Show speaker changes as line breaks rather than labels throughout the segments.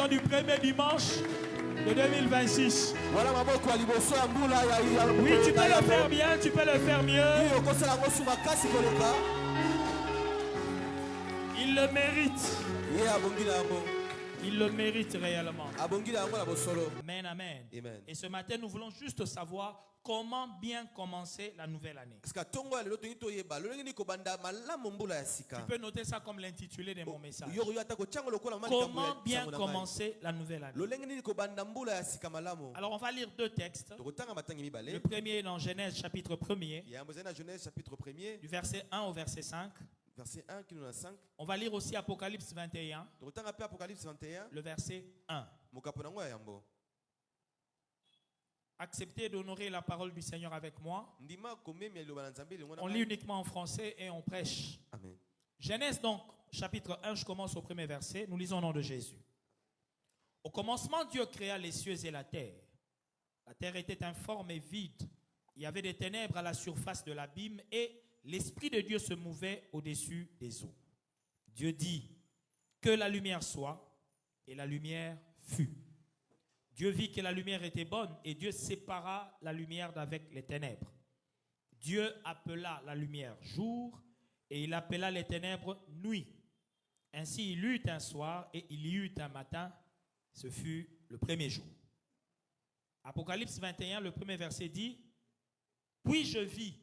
partir du premier dimanche de 2026. Oui, tu peux le faire bien, tu peux le faire mieux. Il le mérite. Il le mérite réellement. Amen, amen. Et ce matin, nous voulons juste savoir comment bien commencer la nouvelle année. Tu peux noter ça comme l'intitulé de mon message. Comment bien commencer la nouvelle année. Alors on va lire deux textes. Le premier est dans Genèse chapitre 1er, du verset 1 au verset 5.
Verset 1 qui nous a 5.
On va lire aussi Apocalypse 21, le verset 1. Acceptez d'honorer la parole du Seigneur avec moi. On lit uniquement en français et on prêche.
Amen.
Genèse donc, chapitre 1, je commence au premier verset. Nous lisons au nom de Jésus. Au commencement, Dieu créa les cieux et la terre. La terre était informe et vide. Il y avait des ténèbres à la surface de l'abîme et l'Esprit de Dieu se mouvait au-dessus des eaux. Dieu dit que la lumière soit, et la lumière fut. Dieu vit que la lumière était bonne, et Dieu sépara la lumière d'avec les ténèbres. Dieu appela la lumière jour, et il appela les ténèbres nuit. Ainsi il y eut un soir, et il y eut un matin. Ce fut le premier jour. Apocalypse 21, le premier verset dit, « Puis je vis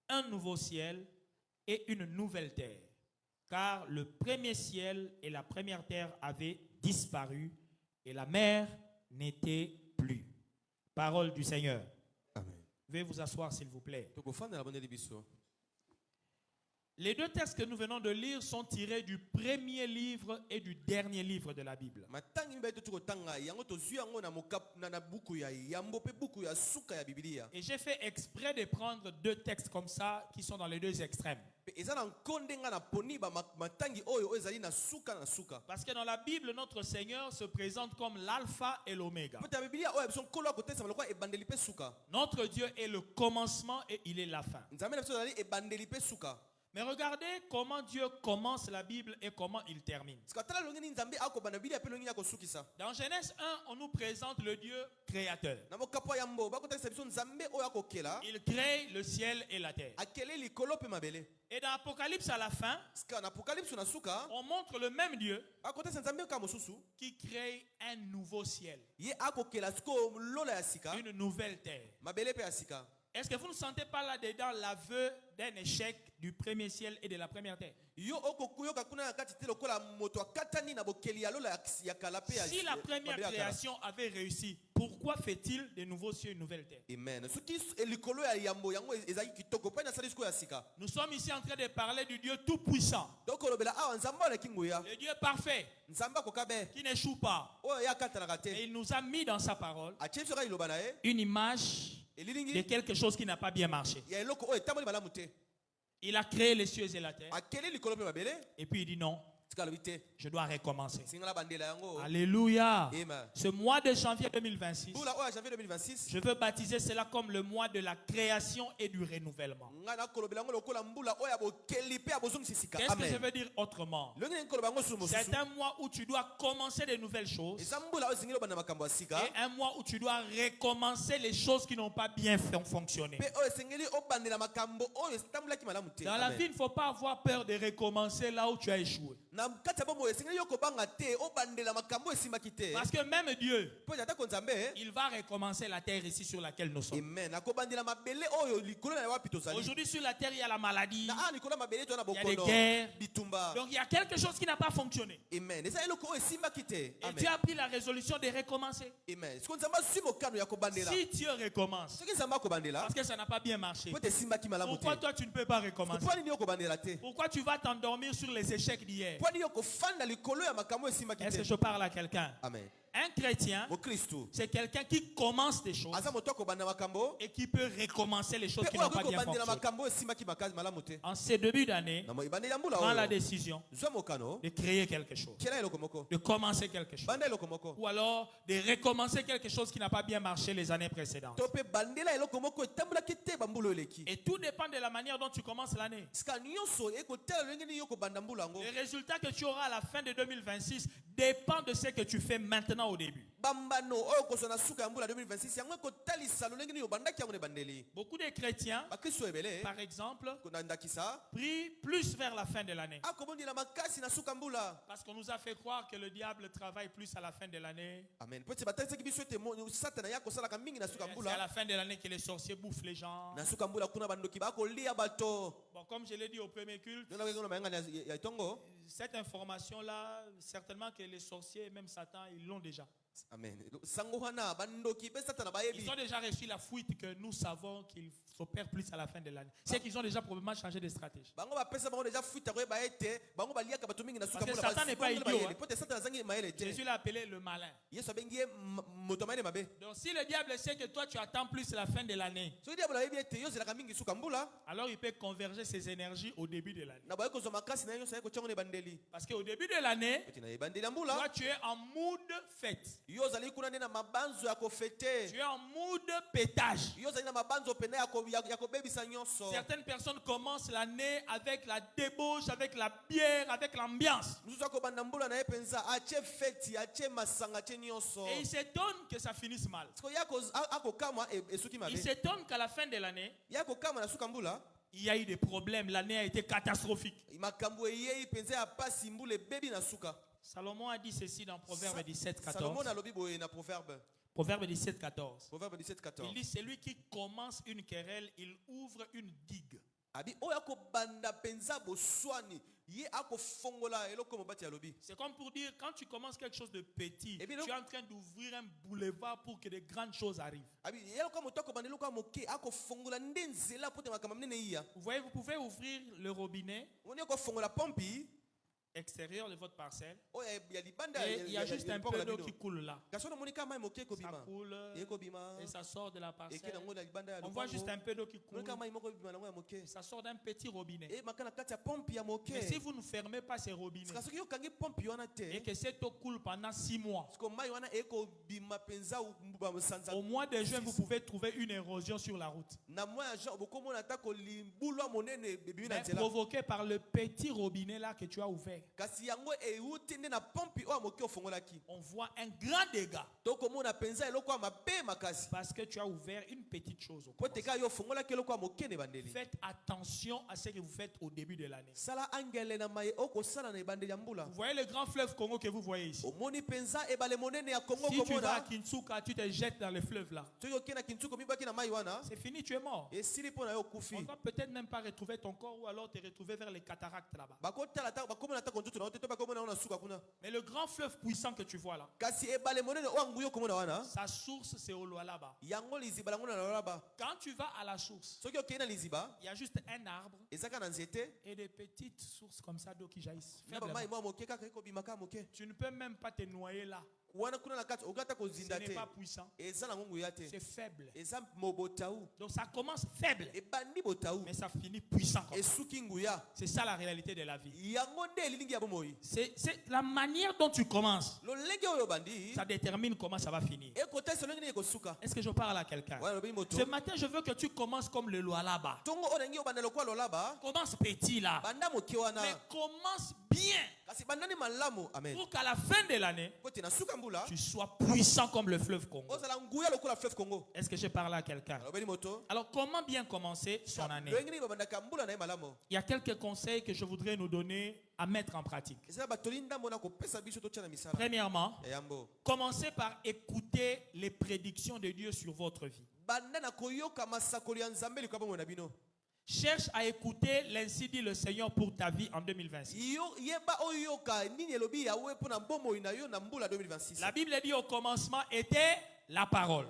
un nouveau ciel et une nouvelle terre, car le premier ciel et la première terre avaient disparu et la mer n'était plus. » Parole du Seigneur.
Amen.
Veuillez vous asseoir s'il vous plaît. Les deux textes que nous venons de lire sont tirés du premier livre et du dernier livre de la Bible. Et j'ai fait exprès de prendre deux textes comme ça qui sont dans les deux extrêmes. Parce que dans la Bible, notre Seigneur se présente comme l'alpha et l'oméga. Notre Dieu est le commencement et il est la fin. Mais regardez comment Dieu commence la Bible et comment il termine. Dans Genèse 1, on nous présente le Dieu créateur. Il crée le ciel et la terre. Et dans Apocalypse à la fin, on montre le même Dieu qui crée un nouveau ciel, une nouvelle terre. Est-ce que vous ne sentez pas là-dedans l'aveu d'un échec du premier ciel et de la première terre? Si la première création avait réussi, pourquoi fait-il de nouveaux cieux et une nouvelle terre?
Amen.
Nous sommes ici en train de parler du Dieu tout-puissant, le Dieu parfait, qui n'échoue pas. Et il nous a mis dans sa parole une image de quelque chose qui n'a pas bien marché. Il a créé les cieux et la terre. Et puis il dit non, je dois recommencer. Alléluia. Ce mois de janvier 2026, je veux baptiser cela comme le mois de la création et du renouvellement. Qu'est-ce que je veux dire autrement? C'est un mois où tu dois commencer de nouvelles choses et un mois où tu dois recommencer les choses qui n'ont pas bien fonctionné. Dans la vie, il ne faut pas avoir peur de recommencer là où tu as échoué. Parce que même Dieu, il va recommencer la terre ici sur laquelle nous sommes. Aujourd'hui sur la terre, il y a la maladie, il y a des guerres. Donc il y a quelque chose qui n'a pas fonctionné. Et tu as pris la résolution de recommencer. Si Dieu recommence, parce que ça n'a pas bien marché, pourquoi toi tu ne peux pas recommencer? Pourquoi tu vas t'endormir sur les échecs d'hier? Est-ce que je parle à quelqu'un?
Amen.
Un chrétien, c'est quelqu'un qui commence des choses et qui peut recommencer les choses qui n'ont pas bien fonctionné. En ces débuts d'année, prends la décision de créer quelque chose, de commencer quelque chose, ou alors de recommencer quelque chose qui n'a pas bien marché les années précédentes. Et tout dépend de la manière dont tu commences l'année. Les résultats que tu auras à la fin de 2026 dépend de ce que tu fais maintenant au début.
bambano oyo kozwa na suka ya mbula 2026 yango ekotalisa lolenge nini obandaki yango na ebandeli.
Beaucoup de chrétiens,
bakristo ebele
par exemple,
na ndakisa
prient plus vers la fin de l'année.
akobondela makasi na suka mbula.
Parce qu'on nous a fait croire que le diable travaille plus à la fin de l'année.
Amen. Po ete batalisaki biso ete satana ya kosalaka mingi na suka
C'est à
mbula.
la fin de l'année que les sorciers bouffent les gens.
Na suka mbula kuna bandoki bakolia bato.
Bon, comme je l'ai dit au premier culte,
Nona kekona mayanga ya itongo.
cette information-là, certainement que les sorciers et même Satan, ils l'ont déjà.
Amen. Sango wana bandoki pe satana bayebi.
Ils ont déjà reçu la fuite que nous savons qu'ils s'opèrent plus à la fin de l'année. C'est qu'ils ont déjà probablement changé de stratégie.
Bango bapesa bango déjà fuite ko ba ete bango baliaka bato mingi na suka
Parce que
mbula.
Satan n'est pas idiot, hein.
Po ete satana zangi mayele te.
Jésus l'a appelé le malin.
Yesu abengi motomane mabe.
Donc si le diable sait que toi tu attends plus la fin de l'année,
So diable ayebi ete yo zelaka mingi suka mbula.
alors il peut converger ses énergies au début de l'année.
Na baye ko zo makasi na yo sa ko chongo ne bandeli.
Parce qu'au début de l'année,
Eti na ebandeli ya mbula.
toi tu es en mood fête.
Yo zali kuna na mabanzo ya kofete.
Tu es en mood pétage.
Yo zali na mabanzo pene ya kobebisa nyonso.
Certaines personnes commencent l'année avec la débauche, avec la bière, avec l'ambiance.
Mususu akobanda mbula na ye penza ache feti ache masanga ache nyonso.
Et ils s'étonnent que ça finisse mal.
Siko yako akokama esuki mabe.
Ils s'étonnent qu'à la fin de l'année,
Yako kama na suka mbula.
il y a eu des problèmes. L'année a été catastrophique.
Makambo eyei penza ya pasi mbula bebi na suka.
Salomon a dit ceci dans Proverbe 17,
Salomon
14.
alobi boye na proverbe.
Proverbe 17, 14.
Proverbe 17 14.
Il dit, celui qui commence une querelle, il ouvre une digue.
Abi oyo akobanda penza boswani ye akofongola eloko mobati alobi.
C'est comme pour dire, quand tu commences quelque chose de petit,
Et puis,
tu es en train d'ouvrir un boulevard pour que de grandes choses arrivent.
Abi eloko motoko banda eloko moke akofongola ndenzela pote makambo mnene iya.
Vous voyez, vous pouvez ouvrir le robinet
Oni akofongola pompi
extérieur de votre parcelle
oyo ya libanda
et il y a juste un peu d'eau qui coule là.
Kasono monika mai moke
Ça
kobima.
coule
Ekobima.
et ça sort de la
Eke
parcelle.
nango na libanda ya
On voit juste
lupango.
un peu d'eau qui coule.
Monika mai moko bima nango ya moke.
Ça sort d'un petit robinet.
E makana kati ya pompi ya moke.
Mais si vous ne fermez pas ces robinets
Kasoki yo kangi pompi wana
et
te.
que cette eau coule pendant 6 mois,
Siko mai wana ekobima penza mbuba musanza.
au mois de juin, vous pouvez trouver une érosion sur la route.
Na mois ya Jean bokomo na tako limbulwa monene bebi na
Mais
nzela.
provoqué par le petit robinet là que tu as ouvert.
Kasi yango euti nde na pompi oyo moke ofongolaki.
On voit un grand dégât
Tokomona penza eloko ya mabe makasi.
parce que tu as ouvert une petite chose. Au
Po
commencement.
teka yo ofongolaki eloko ya moke ne bandeli.
Faites attention à ce que vous faites au début de l'année.
Sala angele na mai okosala na ebandeli ya mbula.
Vous voyez le grand fleuve Congo que vous voyez ici.
Omoni penza ebale monene ya Kongo
Si tu vas à
komona.
Kinsuka, tu te jettes dans le fleuve là.
Soki okei na Kintuko mibaki na mai wana.
C'est fini, tu es mort.
Esili mpo na yo okufi.
On va peut-être même pas retrouver ton corps ou alors te retrouver vers les cataractes là-bas.
Bakotala ta bakomona ta kontutu na ote to bakomona na suka kuna.
Mais le grand fleuve puissant que tu vois là,
Kasi ebale monene oyo nguyo komona wana.
sa source c'est au Lualaba.
Yango liziba lango na lolaba.
Quand tu vas à la source,
Soki okei na liziba,
il y a juste un arbre
ezaka na nzete.
et des petites sources comme ça d'eau qui jaillissent.
Na ba
faiblement.
mai mwa moke kaka ekobimaka moke.
Tu ne peux même pas te noyer là.
Wana kuna na kati okata
Ce
kozinda
n'est
te.
pas puissant.
Eza na ngungu ya te.
C'est faible.
Eza mobotau.
Donc ça commence faible,
Ebandi botau.
mais ça finit puissant comme ça.
Esuki nguya.
C'est ça la réalité de la vie.
Yango nde elilingi ya bomoi.
C'est la manière dont tu commences.
Lolenge oyo bandi.
Ça détermine comment ça va finir.
Ekota solenge ni ekosuka.
Est-ce que je parle à quelqu'un?
Wana lobi moto.
Ce matin, je veux que tu commences comme le Lualaba.
Tongo onengi obanda lokwa lolaba.
Commence petit là.
Banda moke wana.
Mais commence bien.
Kasi bandani malamu. Amen.
Pour qu'à la fin de l'année,
Pote na suka mbula.
tu sois puissant comme le fleuve Congo.
Ozala nguya lokola fleuve Congo.
Est-ce que je parle à quelqu'un?
Lobeli moto.
Alors, comment bien commencer son année?
Loengi ni babanda kambula na ye malamu.
Il y a quelques conseils que je voudrais nous donner à mettre en pratique.
Eza batoli ndambo na kopesa biso totia na misala.
Premièrement,
Eyambo.
commencez par écouter les prédictions de Dieu sur votre vie.
Banda na koyoka masakoli ya Nzambe likaba mona bino.
Cherche à écouter l'ainsi dit le Seigneur pour ta vie en 2026.
Yo yeba oyoka nini elobi yawe pona mbomo ina yo na mbula 2026.
La Bible dit au commencement était la parole.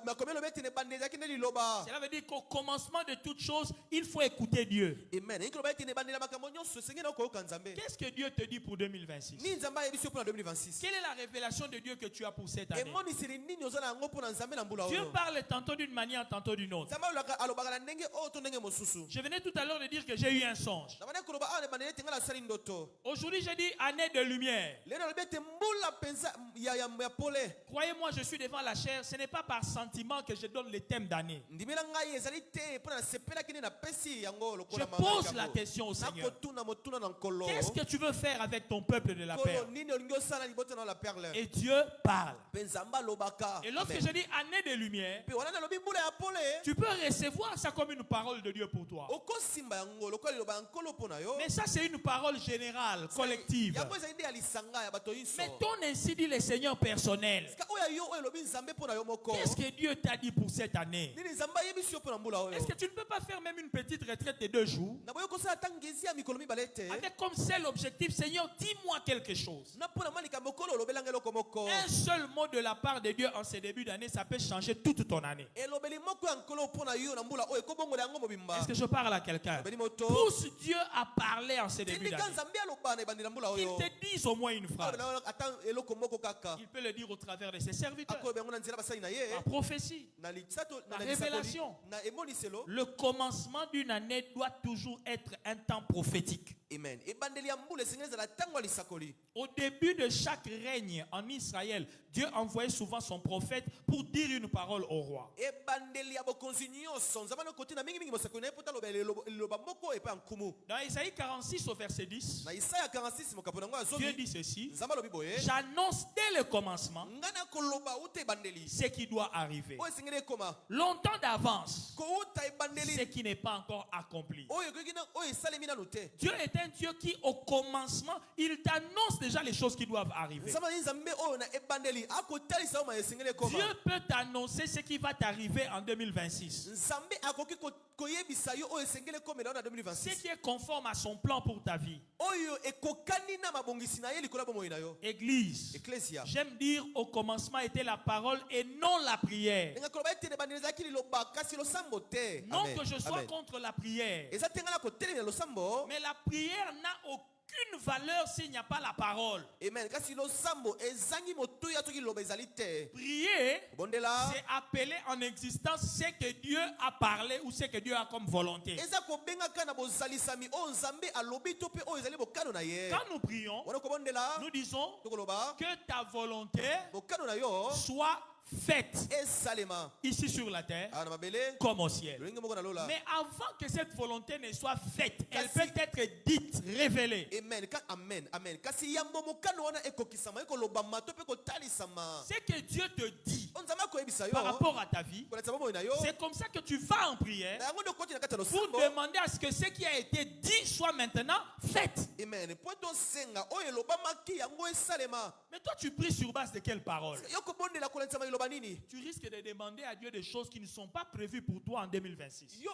Makomelo beti ne bande yaki ne liloba.
Cela veut dire qu'au commencement de toute chose, il faut écouter Dieu.
Amen. Ikolo beti ne bande la makambo nyonso senge na koyoka Nzambe.
Qu'est-ce que Dieu te dit pour 2026?
Ni Nzamba yebiso pona 2026.
Quelle est la révélation de Dieu que tu as pour cette année?
Emoni siri nini ozana ngo pona Nzambe na mbula
Dieu
oyo.
parle tantôt d'une manière, tantôt d'une autre.
Nzamba alobaka na ndenge o to ndenge mosusu.
Je venais tout à l'heure de dire que j'ai eu un songe.
Na bana koloba a ne bande yeti ngala sali ndoto.
Aujourd'hui, j'ai dit année de lumière.
Lena lobete mbula penza ya pole.
Croyez-moi, je suis devant la chair. Ce n'est pas par par sentiment que je donne les thèmes d'année.
ndimela ngai ezali te mpona nasepelaki nde napesi yango
Je
lokola
pose la question au Seigneur.
nakotuna motuna na nkolo
Qu'est-ce que tu veux faire avec ton peuple de la
nkolo
perle?
nini olingi osala libota na la perle
Et Dieu parle.
mpe nzambe alobaka
Et lorsque je dis année de lumière,
mpe wana nalobi mbula ya pole
tu peux recevoir ça comme une parole de Dieu pour toi.
okosimba yango lokola liloba ya nkolo mpo na yo
Mais ça, c'est une parole générale, collective.
yango ezali nde ya lisanga ya bato nyonso
Mais ton ainsi dit le Seigneur personnel.
sika oyo yo oyo elobi nzambe mpo na yo moko
Qu'est-ce que Dieu t'a dit pour cette année?
nini nzambe ayebisi yo mpo na mbula oyo
Est-ce que tu ne peux pas faire même une petite retraite de 2 jours?
na boyo kosala ata ngezi ya mikolo mibale te
Avec comme seul objectif, Seigneur, dis-moi quelque chose.
na mpo na malika mokolo olobelanga eloko moko
Un seul mot de la part de Dieu en ce début d'année, ça peut changer toute ton année.
elobeli moko ya nkolo mpo na yo na mbula oyo ekobongola yango mobimba
Est-ce que je parle à quelqu'un?
elobeli moto
Pousse Dieu à parler en ce début
tindika
d'année.
nzambe aloba na ebandi na mbula
Qu'il
oyo
te dise au moins une phrase.
ata eloko moko kaka
Il peut le dire au travers de ses serviteurs.
akoyeba yango na nzela basali na ye
La prophétie.
na lisato
La
na lisakoli,
révélation.
na emoniselo
Le commencement d'une année doit toujours être un temps prophétique.
amen ebandeli ya mbula esengeli ezala ntango ya lisakoli
Au début de chaque règne en Israël, Dieu envoyait souvent son prophète pour dire une parole au roi.
ebandeli ya bokonzi nyonso nzambe anokotina mingimingi mosakoli na ye mpo taloba liloba moko epai ya nkumu
Dans Isaïe 46 au verset 10,
na isaya 46 mokapo nango
Dieu
azobi
dit ceci:
nzambe alobi boye
j'annonce dès le commencement
ngai nakoloba uta ebandeli
ce qui doit arriver.
oyo esengeli ekoma
Longtemps d'avance,
kouta
ce
ebandeli
qui n'est pas encore accompli.
oyo ekoki oyo esalemi nanu te
Dieu est un Dieu qui, au commencement, il t'annonce déjà les choses qui doivent arriver.
nzambe ali nzambe oyo na ebandeli akotalisa oyo ma esengeli ekoma
Dieu peut t'annoncer ce qui va t'arriver en 2026.
nzambe akoki koyebisa yo oyo esengeli ekomela yo na
Ce
2026
qui est conforme à son plan pour ta vie.
oyo ekokani na mabongisi na ye likolo ya bomoi na yo
Église,
eklesia
j'aime dire au commencement était la parole et non la prière.
ndenge koloba ete ebandeli ezalaki liloba kasi losambo te
Non
Amen.
que je sois
Amen.
contre la prière,
eza te ngai na kotelemela losambo
mais la prière n'a aucune valeur s'il n'y a pas la parole.
amen kasi losambo ezangi motuya soki liloba ezali te
Prier,
kobondela
c'est appeler en existence ce que Dieu a parlé ou ce que Dieu a comme volonté.
eza kobengaka na bozalisami oyo nzambe alobi to mpe oyo ezali bokano na ye
Quand nous prions,
wana kobondela
nous disons
tokoloba
que ta volonté
bokano na yo
soit faite
esalema
ici sur la terre
awa na mabele
comme au ciel.
lolenge moko na lola
Mais avant que cette volonté ne soit faite, elle
Kasi-
peut être dite, révélée.
amen amen amen kasi yambo mokano wana ekokisama ekolobama to mpe kotalisama
Ce que Dieu te dit
oyo nzambe akoyebisa
par
yo
rapport à ta vie,
kolakisa bomoi na yo
c'est comme ça que tu vas en prière
na yango nde okoti na kati ya
pour
losambo
demander à ce que ce qui a été dit soit maintenant fait.
amen po tosenga oyo elobamaki yango esalema
Mais toi, tu pries sur base de quelle parole?
yo kobondela kolandisama liloba nini
Tu risques de demander à Dieu des choses qui ne sont pas prévues pour toi en 2026.
yo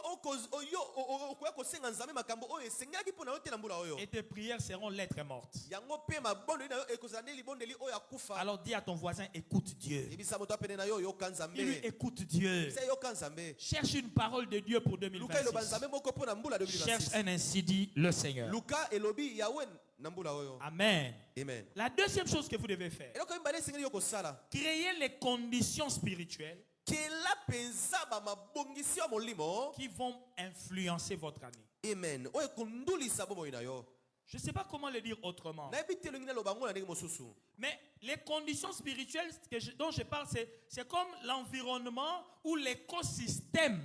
okoya kosenga nzambe makambo oyo esengelaki mpo na yo te na mbula oyo
Et tes prières seront lettres mortes.
yango mpe mabondeli na yo ekozala nde libondeli oyo akufa
Alors dis à ton voisin, écoute Dieu.
yebisa moto apene na yo yoka
Dis-lui,
nzambe
écoute Dieu.
yebisa yoka nzambe
Cherche une parole de Dieu pour
luka eloba
2026.
nzambe moko mpo na mbula
Cherche
2026
un ainsi dit le Seigneur.
luka elobi yawe na mbula oyo
Amen.
amen
La deuxième chose que vous devez faire,
eloko mibale esengeli yo kosala
créer les conditions spirituelles
kela mpenza bamabongisi ya molimo
qui vont influencer votre année.
amen oyo ekondulisa bomoi na yo
Je ne sais pas comment le dire autrement.
nayebi te elongi naloba yango na ndenge mosusu
Mais les conditions spirituelles dont je parle, c'est comme l'environnement ou l'écosystème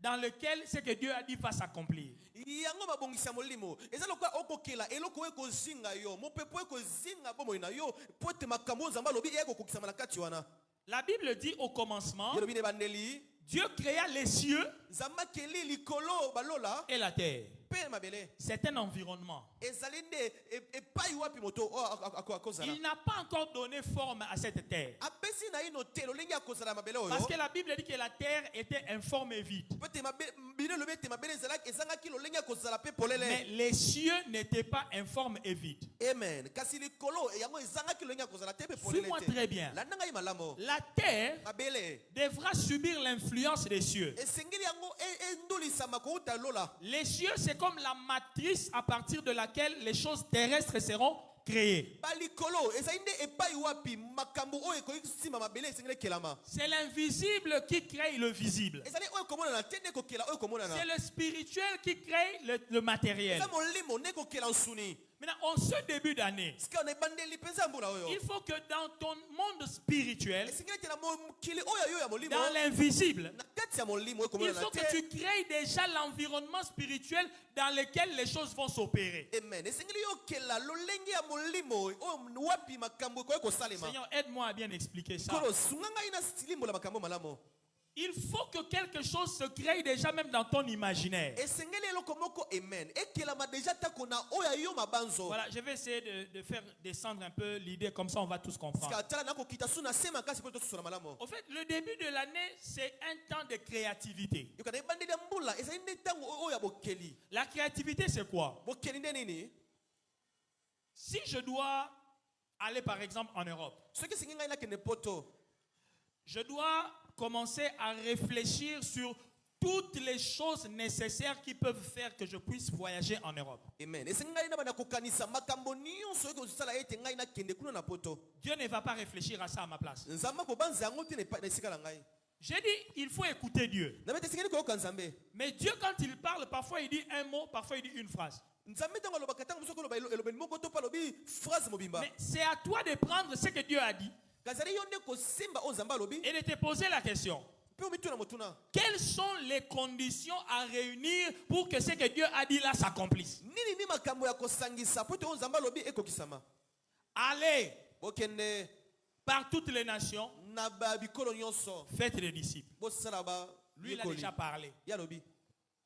dans lequel ce que Dieu a dit va s'accomplir.
yango mabongisi ya molimo eza lokola okokela eloko oyo ekozinga yo mopepo ekozinga bomoi na yo po ete makambo oyo nzambe alobi ekokokisama na kati wana
La Bible dit au commencement,
yelobi na ebandeli
Dieu créa les cieux
nzambe akeli likolo balola
et la terre.
mpe mabele
C'est un environnement.
ezali nde epai wapi moto oyo akozala
Il n'a pas encore donné forme à cette terre.
apesi na ino te lolenge akozala mabele
Parce
oyo
que la Bible dit que la terre était informe et vide.
po ete bino elobi ete mabele ezangaki lolenge akozala mpe
Mais
polele
les cieux n'étaient pas informes et vides.
amen kasi likolo yango ezangaki lolenge akozala te mpe polele
Suis-moi
te
très bien.
landa ngai malamu
La terre
mabele
devra subir l'influence des cieux.
esengeli yango endulisama kouta lola
Les cieux, c'est comme la matrice à partir de laquelle les choses terrestres seront créées.
balikolo ezali nde epai wapi makambo oyo ekoki nsima mabele esengeli ekelama
C'est l'invisible qui crée le visible.
ezali oyo ekomonana te nde ekokela oyo ekomonana
C'est le spirituel qui crée le matériel.
eza molimo nde ekokela nsuni
Maintenant, en ce début d'année,
Sika na ebandeli penza mbula oyo.
il faut que dans ton monde spirituel,
Esengeli te na mokili oyo yo ya molimo.
dans l'invisible,
Na kati ya molimo oyo
il
komona na
faut que
te.
tu crées déjà l'environnement spirituel dans lequel les choses vont s'opérer.
Amen. Esengeli yo kela lolenge ya molimo oyo wapi makambo koyo kosalema.
Seigneur, aide-moi à bien expliquer ça.
Kolo sunga ngai na silimbola makambo malamo.
Il faut que quelque chose se crée déjà même dans ton imaginaire.
Esengeli eloko moko amen. Ekelama déjà tako na oya yo mabanzo.
Voilà, je vais essayer de faire descendre un peu l'idée, comme ça on va tous comprendre.
Sika tala nako kitasuna sema kasi poto susona malamo.
Au fait, le début de l'année, c'est un temps de créativité.
Yo kana ebandeli ya mbula ezali nde tango oyo ya bokeli.
La créativité, c'est quoi?
Bokeli nde nini?
Si je dois aller par exemple en Europe,
Soki singi ngai na kende poto.
je dois commencer à réfléchir sur toutes les choses nécessaires qui peuvent faire que je puisse voyager en Europe.
Amen. Esengi ngai na bana kokanisa makambo nyonso oyo kozala ete ngai na kende kuna na poto.
Dieu ne va pas réfléchir à ça à ma place.
Nzamba ko banza yango te na esika na ngai.
J'ai dit, il faut écouter Dieu.
Na bete singeli ko kanzambe.
Mais Dieu, quand il parle, parfois il dit un mot, parfois il dit une phrase.
Nzambe tango loba katanga muso ko loba elobeni moko to pa lobi phrase mobimba.
Mais c'est à toi de prendre ce que Dieu a dit
Kazali yo nde ko simba o Nzamba lobi.
et de te poser la question.
Pe o mituna motuna.
Quelles sont les conditions à réunir pour que ce que Dieu a dit là s'accomplisse?
Nini ni makambo ya kosangisa po te o Nzamba lobi ekokisama.
Allez
Bokende
par toutes les nations,
na ba bikolo nyonso.
faites des disciples.
Bo sala ba
Lui, il a déjà parlé.
Ya lobi.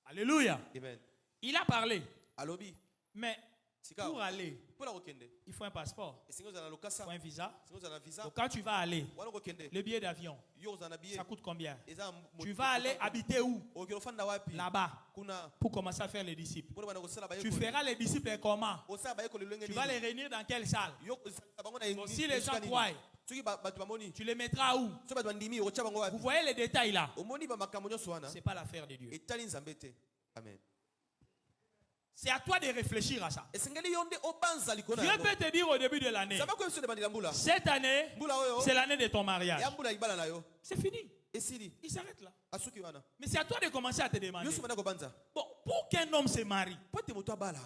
Alléluia.
Amen.
Il a parlé.
Alobi.
Mais
Sika.
pour aller,
Po la kokende.
il faut un passeport,
Esengo za na
il
lokasa.
faut un visa.
Esengo za na visa.
Donc quand tu vas aller,
Wana kokende.
le billet d'avion,
Yo za na billet.
ça coûte combien?
Eza
Tu vas aller habiter où?
okilofanda wapi?
Là-bas,
Kuna
pour commencer à faire les disciples.
bona bana kosala ba
Tu feras les disciples comment?
Osala ba yekolo lenge
Tu vas les réunir dans quelle salle?
Yo bango na
Donc, si les gens croient,
Soki batu bamoni.
tu les mettras où?
So batu bandimi ocha bango
Vous
wapi?
voyez les détails là?
Omoni ba makambo nyonso wana.
Ce n'est pas l'affaire de Dieu.
Etali nzambe te. Amen.
C'est à toi de réfléchir à ça.
Esengeli yonde obanza likona.
Dieu peut te dire au début de l'année,
Saba ko biso de bandila mbula.
cette année,
Mbula oyo.
c'est l'année de ton mariage.
Ya mbula ibala na yo.
C'est fini.
Esili.
Il s'arrête là.
Asuki wana.
Mais c'est à toi de commencer à te demander.
Yosu mana ko banza.
Bon, pour qu'un homme se marie,
Pote moto abala.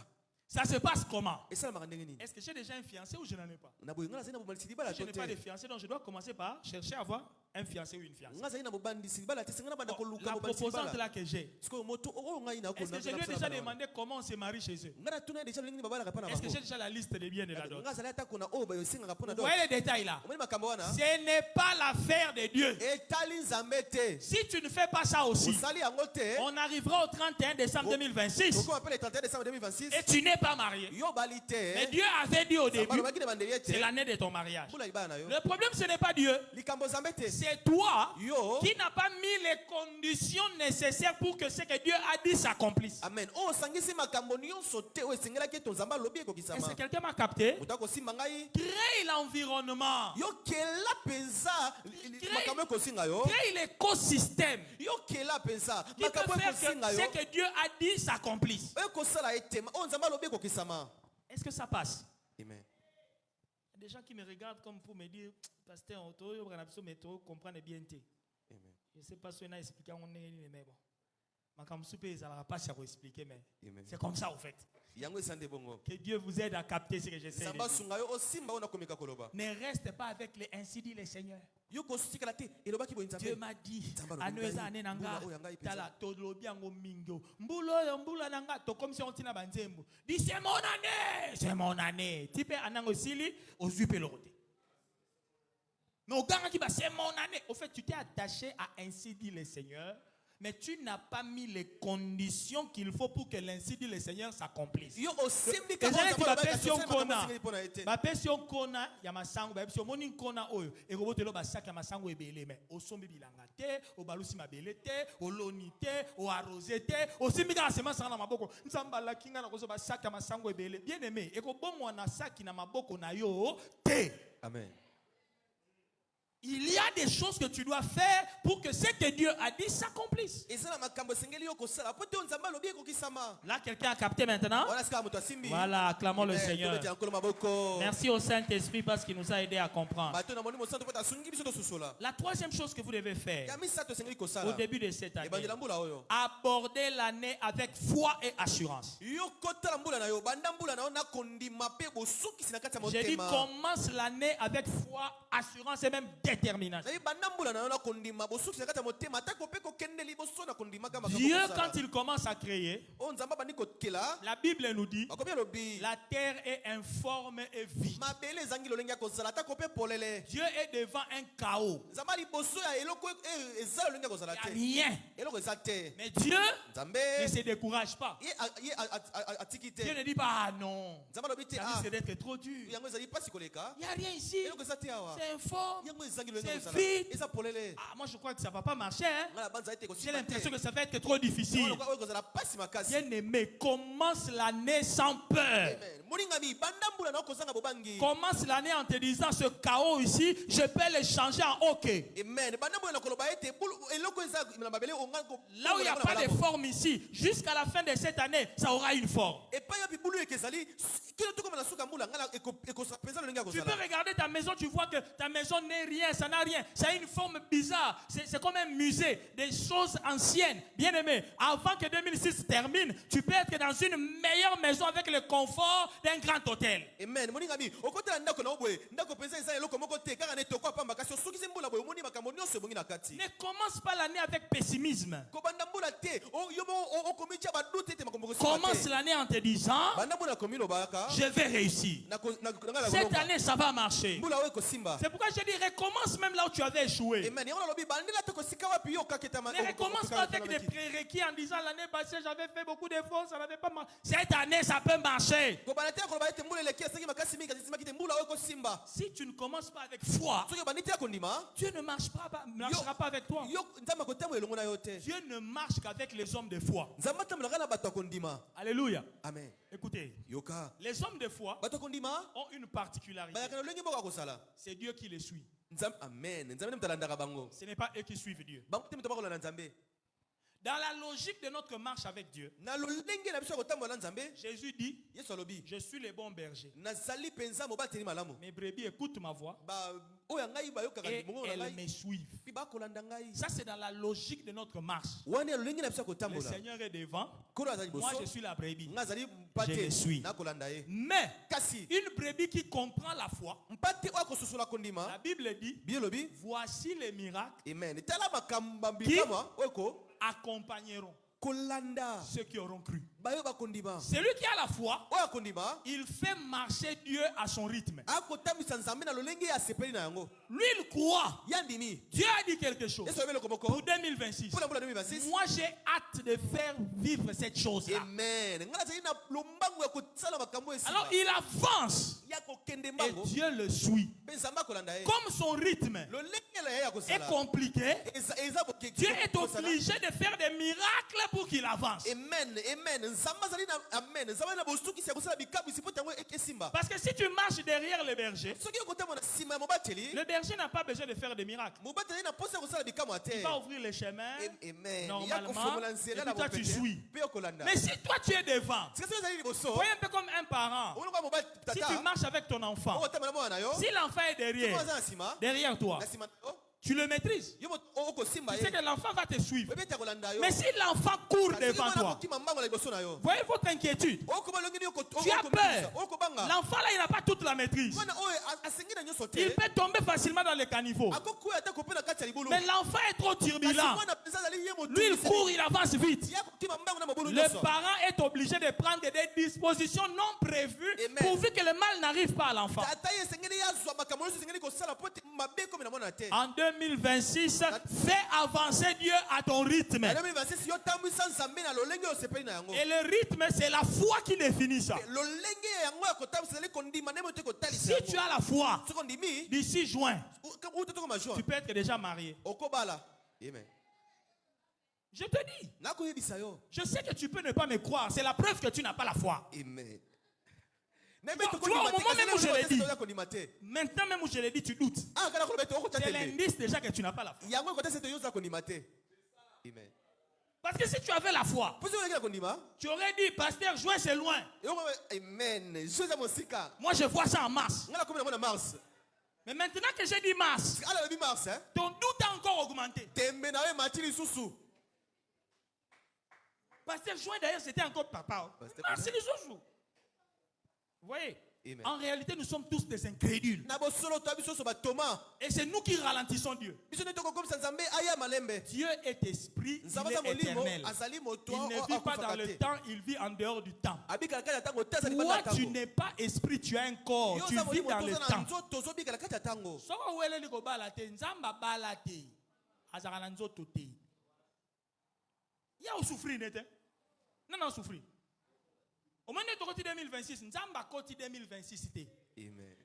ça se passe comment?
Esala makandenge nini?
Est-ce que j'ai déjà un fiancé ou je n'en ai pas?
Na boye ngala zina bobandi bala
Si je n'ai pas de
tote.
fiancé, donc je dois commencer par chercher à avoir un fiancé ou une fiancée.
Ngala zina bobandi bala te sengana banda ko
Bon,
luka
la
bobandi
proposante
bala.
là que j'ai,
Siko moto o ngai na ko
est-ce que je lui ai déjà demandé comment on se marie chez eux?
ngana tuna déjà lingi babala kapana
Est-ce que
bango.
j'ai déjà la liste des biens de la dot?
Ngala zala ta kuna o ba yosinga kapona
Vous
dot.
voyez les détails là?
Omoni makambo wana.
Ce n'est pas l'affaire de Dieu.
Etali nzambe te.
Si tu ne fais pas ça aussi,
Osali yango te.
on arrivera au 31 décembre 2026
Pourquoi on appelle le 31 décembre 2026?
et tu n'es pas marié.
Yo bali te.
Mais Dieu avait dit au début,
Baki de bandelier te.
c'est l'année de ton mariage.
Mbula ibana na yo.
Le problème, ce n'est pas Dieu.
Likambo nzambe te.
C'est toi
Yo.
qui n'as pas mis les conditions nécessaires pour que ce que Dieu a dit s'accomplisse.
Amen. O sangisi makambo nyonso te o esengela ke to nzamba lobi
Est-ce
ekokisama.
que quelqu'un m'a capté?
Moto akosimba ngai.
Crée l'environnement.
Yo kela penza makambo ekosinga yo.
Crée l'écosystème
Yo kela penza
qui peut
makambo
faire que
ekosinga yo.
ce que Dieu a dit s'accomplisse.
Ekosala ete o nzamba lobi ekokisama.
Est-ce que ça passe?
Amen.
Il y a des gens qui me regardent comme pour me dire, pasteur, on comprend bien.
Amen.
Je ne sais pas si on a expliqué, mais bon. Ça ne va pas expliquer, mais
Amen.
c'est comme ça, au fait.
Yango esande bongo.
Que Dieu vous aide à capter ce que j'essaie de
Nzamba
dire.
sunga yo osimba ona komika koloba.
Ne reste pas avec les ainsi dit le Seigneur.
Yo kosikala te elobaki bo nzambe.
Dieu m'a dit,
Nzamba
anueza ane nanga,
mbula oyo ngai penza.
tala tolobi yango mingo. Mbula yo mbula nanga, to comme si on tina banzembo. Dis c'est mon année, c'est mon année. Type anango sili, ozupe le roté. Mais au gars qui va c'est mon année. Au fait, tu t'es attaché à ainsi dit le Seigneur. Mais tu n'as pas mis les conditions qu'il faut pour que l'ainsi dit le Seigneur s'accomplisse.
Yo osimbi
Ezali
nzamba
ti
lobi
bapesi yo
ekosala
nkona
makambo esengeli mpona ete.
bapesi yo nkona ya masango bayebisi yo moni nkona oyo ekobotela basaki ya masango ebele me osombi bilanga te obalusi mabele te oloni te oarose te osimbi kaka semence na maboko nzambe alaki nga na kozwa basaki ya masango ebele bien aimé ekobongwa na saki na maboko na yo te.
Amen.
Il y a des choses que tu dois faire pour que ce que Dieu a dit s'accomplisse. Là, quelqu'un a capté maintenant? Voilà, acclamons le Seigneur. Merci au Saint-Esprit parce qu'il nous a aidé à comprendre. La troisième chose que vous devez faire au début de cette année, aborder l'année avec foi et assurance. J'ai dit commence l'année avec foi, assurance et même détermination. Dieu, quand il commence à créer, la Bible nous dit la terre est informe et vide. Dieu est devant un chaos. Il n'y a rien. Mais Dieu ne se décourage pas. Dieu ne dit pas ah non, c'est d'être trop dur. Il n'y a rien ici. C'est informe, c'est vide. Ah, moi je crois que ça ne va pas marcher. Hein? J'ai l'impression que ça va être trop difficile. Bien-aimé, commence l'année sans peur. Commence l'année en te disant ce chaos ici, je peux le changer en OK. Là où il n'y a pas de forme ici, jusqu'à la fin de cette année, ça aura une forme. Tu peux regarder ta maison, tu vois que ta maison n'est rien, ça n'a rien. Ça a une forme bizarre. C'est comme un musée, des choses anciennes. Bien aimé, avant que 2006 termine, tu peux être dans une meilleure maison avec le confort d'un grand hôtel. Amen. Ne commence pas l'année avec pessimisme. Commence l'année en te disant je vais réussir. Cette année ça va marcher. C'est pourquoi je dis recommence même là où tu avais échoué. Ne recommence pas avec des prérequis en disant l'année passée j'avais fait beaucoup d'efforts, ça n'avait pas marché. Cette année ça peut marcher. Si tu ne commences pas avec foi, Dieu ne marchera pas avec toi. Dieu ne marche qu'avec les hommes de foi. Alléluia.
Amen.
Écoutez, les hommes de foi ont une particularité. C'est Dieu qui les suit. Ce n'est pas eux qui suivent Dieu. Dans la logique de notre marche avec Dieu, Jésus dit, je suis le bon berger. Mes brebis écoutent ma voix et elles me suivent. Ça c'est dans la logique de notre marche. Le Seigneur est devant, moi je suis la brebis, je le suis. Mais une brebis qui comprend la foi, la Bible dit, voici les miracles qui accompagneront ceux qui auront cru. Celui qui a la foi, il fait marcher Dieu à son rythme. Lui il croit. Dieu a dit quelque chose pour 2026. Moi j'ai hâte de faire vivre cette chose là. Alors il avance et Dieu le suit. Comme son rythme est compliqué, Dieu est obligé de faire des miracles pour qu'il avance. Parce que si tu marches derrière le berger n'a pas besoin de faire des miracles. Il va ouvrir le chemin normalement et puis toi tu suis. Mais si toi tu es devant, voyez un peu comme un parent. Si tu marches avec ton enfant, si l'enfant est derrière toi, tu le maîtrises. Tu sais que l'enfant va te suivre. Mais si l'enfant court devant toi, voyez votre inquiétude. Tu as peur. L'enfant là, il n'a pas toute la maîtrise. Il peut tomber facilement dans le caniveau. Mais l'enfant est trop turbulent. Lui, il court, il avance vite. Le parent est obligé de prendre des dispositions non prévues pourvu que le mal n'arrive pas à l'enfant. En 2026, fais avancer Dieu à ton rythme. Et le rythme, c'est la foi qui définit ça. Si tu as la foi, d'ici juin, tu peux être déjà marié. Je te dis, je sais que tu peux ne pas me croire. C'est la preuve que tu n'as pas la foi. Tu vois, au moment même où je l'ai dit, maintenant même où je l'ai dit, tu doutes. C'est l'indice déjà que tu n'as pas la foi.
Amen.
Parce que si tu avais la foi, tu aurais dit, pasteur, jouer c'est loin.
Amen.
Moi je vois ça en mars. Mais maintenant que j'ai dit mars, ton doute a encore augmenté. Pasteur, juin d'ailleurs c'était encore papa. Mars c'est les jours. Vous voyez?
Amen.
En réalité, nous sommes tous des incrédules. Et c'est nous qui ralentissons Dieu. Dieu est esprit, il est éternel. Il ne vit pas dans le temps, il vit en dehors du temps. Toi, tu n'es pas esprit, tu as un corps. Tu vis dans le temps. Il y a souffrir, non, non, souffrir. Au moins, nous sommes 2026. Nous sommes 2026.
Amen.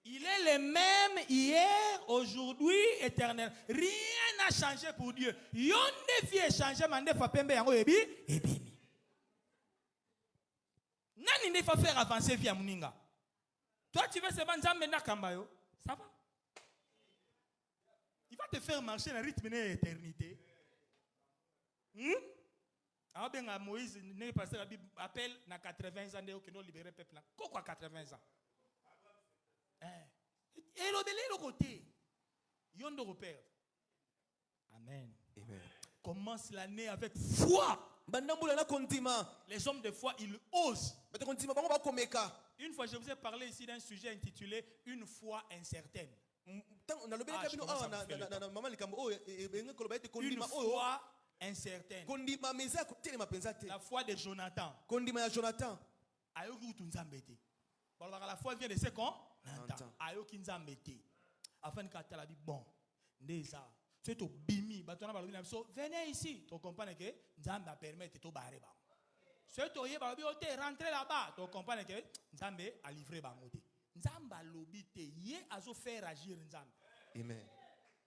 Il est le même hier, aujourd'hui, éternel. Rien n'a changé pour Dieu. Yon ne vie changé, mais ne fait pas yango ebi ebimi. Nani ne fait faire avancer via muninga. Toi, tu veux se banzambe na kambayo, ça va. Il va te faire marcher dans le rythme de l'éternité. Moïse, le pasteur appelle à 80 ans que nous libérer le peuple. Pourquoi 80 ans? Et le côté, il y a un repère. Amen.
Amen.
Commence l'année avec foi. Les hommes de foi, ils osent. Une fois, je vous ai parlé ici d'un sujet intitulé Une foi incertaine. Une foi incertaine. La foi de Jonathan. La foi vient de ce qu'on entend. Ayoki nzambete. Afin que tu dit bon, déjà, tu es au bimi, venez ici. Tu comprends que Nzamba permet de te barrer. Si tu es rentré là-bas, tu comprends que Nzamba a livré Bangote. Nzamba lobite, yé a fait agir Nzamba.
Amen.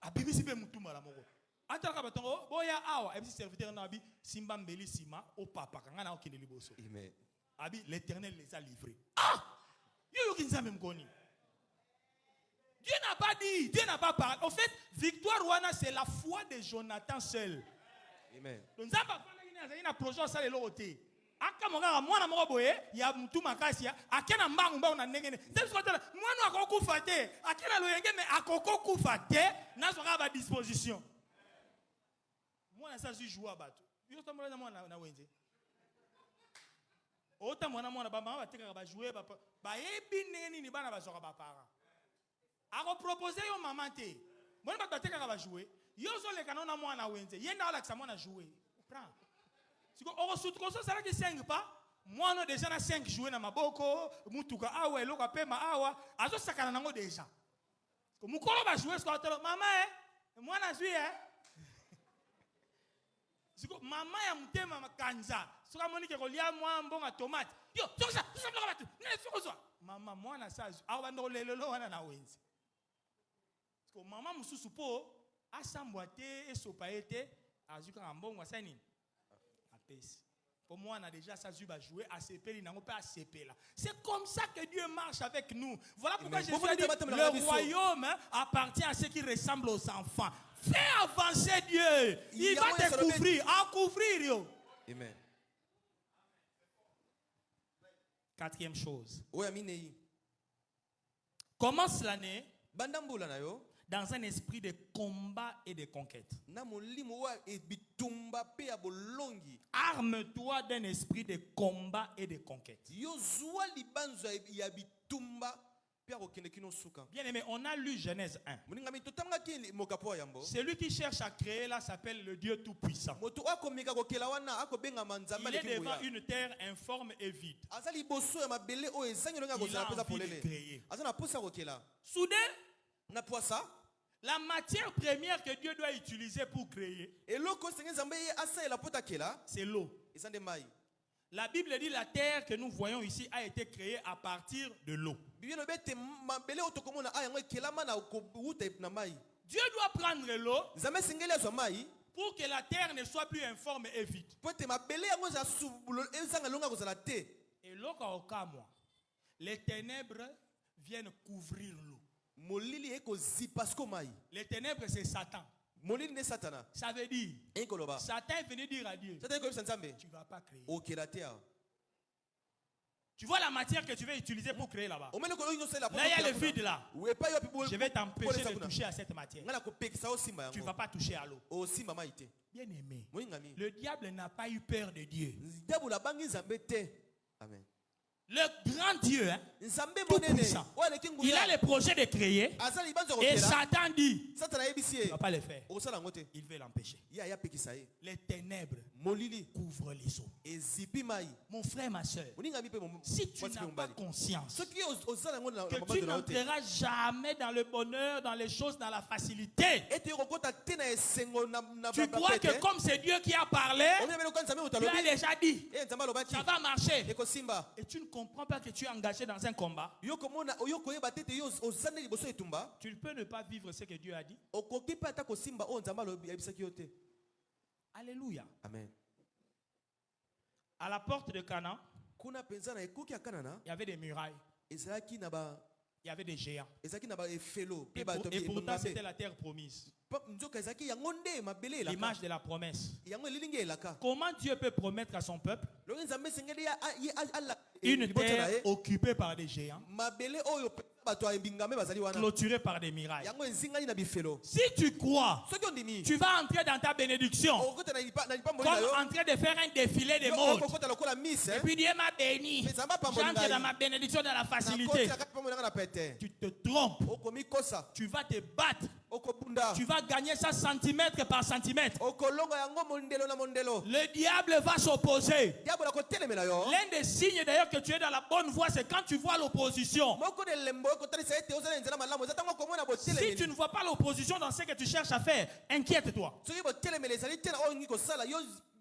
Abimi si be mutumba la moko. Antaka batongo boya awa ebisi serviteur na abi simba mbeli sima au papa kanga na okende liboso.
Amen.
Abi l'Éternel les a livrés. Ah! Yo qui nzambe mkoni. Dieu n'a pas dit, Dieu n'a pas parlé. En fait, victoire wana c'est la foi de Jonathan seul.
Amen.
Donc nzamba fana ina projet ça le loté. Aka monga mwana moko boye ya mutu makasi akena mbangu mbangu na ndengene. C'est ce que mwana akokufa te, akena loyenge mais akokufa te na soka ba disposition. Mwana sa su jouer bato. Yo tamona mwana na wenze. Ota mwana ba mama bateka ba jouer ba yebi neni ni bana ba soka ba para. Ako proposer yo maman te. Mwana ba bateka ba jouer. Yo zo le kanona mwana wenze. Yenda ala kisa mwana jouer. Prends. Si on se trouve ça qui 5 pas, moi non déjà na 5 jouer na maboko, mutuka awa eloka pema awa, azo sakana nango déjà. Ko mukolo ba jouersko telo mama moi na suis Siko mama ya mutema makanza, soka monike ko lia moi mbonga tomate. Yo, ça bloka batu. Ne fiko so. Mama moi na sa awa ndo lelo wana na wenzi. Siko mama mususu po asambwate esopaete azuka mbongo asani. Pour moi, on a déjà ça jouer à CP, c'est comme ça que Dieu marche avec nous. Voilà pourquoi Jésus a dit le royaume appartient à ceux qui ressemblent aux enfants. Fais avancer Dieu. Il va te couvrir. À couvrir.
Amen.
Quatrième chose. Commence l'année dans un esprit de combat et de conquête. Arme-toi d'un esprit de combat et de conquête. Bien aimé, on a lu Genèse 1. Celui qui cherche à créer là s'appelle le Dieu Tout-Puissant. Il est devant une terre informe et vide. Il a envie de créer. Soudain, la matière première que Dieu doit utiliser pour créer, c'est l'eau. La Bible dit la terre que nous voyons ici a été créée à partir de l'eau. Dieu doit prendre l'eau pour que la terre ne soit plus informe et vide. Et l'eau au moi. Les ténèbres viennent couvrir l'eau.
molili ekozipa siko mai.
Les ténèbres, c'est Satan.
Molili ne satana.
Ça veut dire,
Ekoloba.
Satan est venu dire à Dieu,
Satan ekoyebisa nzambe.
tu ne vas pas créer.
Okela te awa.
Tu vois la matière que tu veux utiliser pour créer là-bas.
Omele ko oyino sala.
Là, il y a le vide là.
Wepa yo pipo.
Je vais t'empêcher de toucher à cette matière.
Ngala ko pekisa o simba
Tu ne
yango.
vas pas toucher à l'eau.
O simba mai te.
Bien aimé.
Moingami.
Le diable n'a pas eu peur de Dieu.
Diabo la bangi nzambe te. Amen.
Le grand Dieu, hein,
Nzambe
tout
monene.
puissant.
Wale kingu
Il a
ya.
le projet de créer.
Azali banzo
Et
kokela.
Satan dit,
Satana
il
yebisi
ne
ye.
va pas le faire.
Osala ngote.
Il veut l'empêcher.
Ya pekisa ye.
Les ténèbres
Molili.
couvrent les eaux.
Ezipi mai.
Mon frère, ma soeur,
Moningami pe mo.
si tu n'as pas conscience
Soki osala ngo na
que
mabando
tu
na ote.
n'entreras jamais dans le bonheur, dans les choses, dans la facilité,
Ete kokota te na esengo na
tu crois que comme c'est Dieu qui a parlé,
Omele ko nzambe
tu as
utalobi.
déjà dit,
Nzambe alobaki.
ça va marcher.
Eko simba.
Et tu ne comprends pas que tu es engagé dans un combat.
Yo komona oyo koyeba tete yo ozane liboso etumba.
Tu ne peux ne pas vivre ce que Dieu a dit.
Okoki pe ata ko simba o nzambe alobi yebisaki yo te.
Alléluia.
Amen.
À la porte de Canaan,
Kuna penza na ekoki ya Kanana.
il y avait des murailles,
Ezalaki na ba
il y avait des géants.
ezalaki na ba efelo pe
Et,
ba
et pourtant, c'était la terre promise.
nzoka ezalaki yango nde mabele elaka.
L'image de la promesse.
Yango elilingi elaka.
Comment Dieu peut promettre à son peuple
Lo nzambe sengeli ya ala
une terre occupée par des géants,
mabele oyo bato ebingame bazali wana.
clôturée par des murailles?
Yango ezingani na bifelo.
Si tu crois,
Soki ondimi.
tu vas entrer dans ta bénédiction
Okota na lipa
comme
mbona yo.
en train de faire un défilé de mode.
Okota lokola miss
Et puis Dieu m'a béni.
Mais ça m'a pas
J'entre
mbona
dans ma bénédiction dans la
na
facilité.
koti akati pamona na pete.
Tu te trompes.
Okomi kosa.
Tu vas te battre.
Okobunda.
Tu vas gagner ça centimètre par centimètre.
Okolonga yango mondelo na mondelo.
Le diable va s'opposer.
Diabo la kotelemela yo.
L'un des signes d'ailleurs que tu es dans la bonne voie, c'est quand tu vois l'opposition.
Moko de lembo kotalisa ete ozala nzela malamu zatango komona
Si tu
botelemeli.
ne vois pas l'opposition dans ce que tu cherches à faire, inquiète-toi.
Soki botelemeli ezali te na oyo ngi kosala yo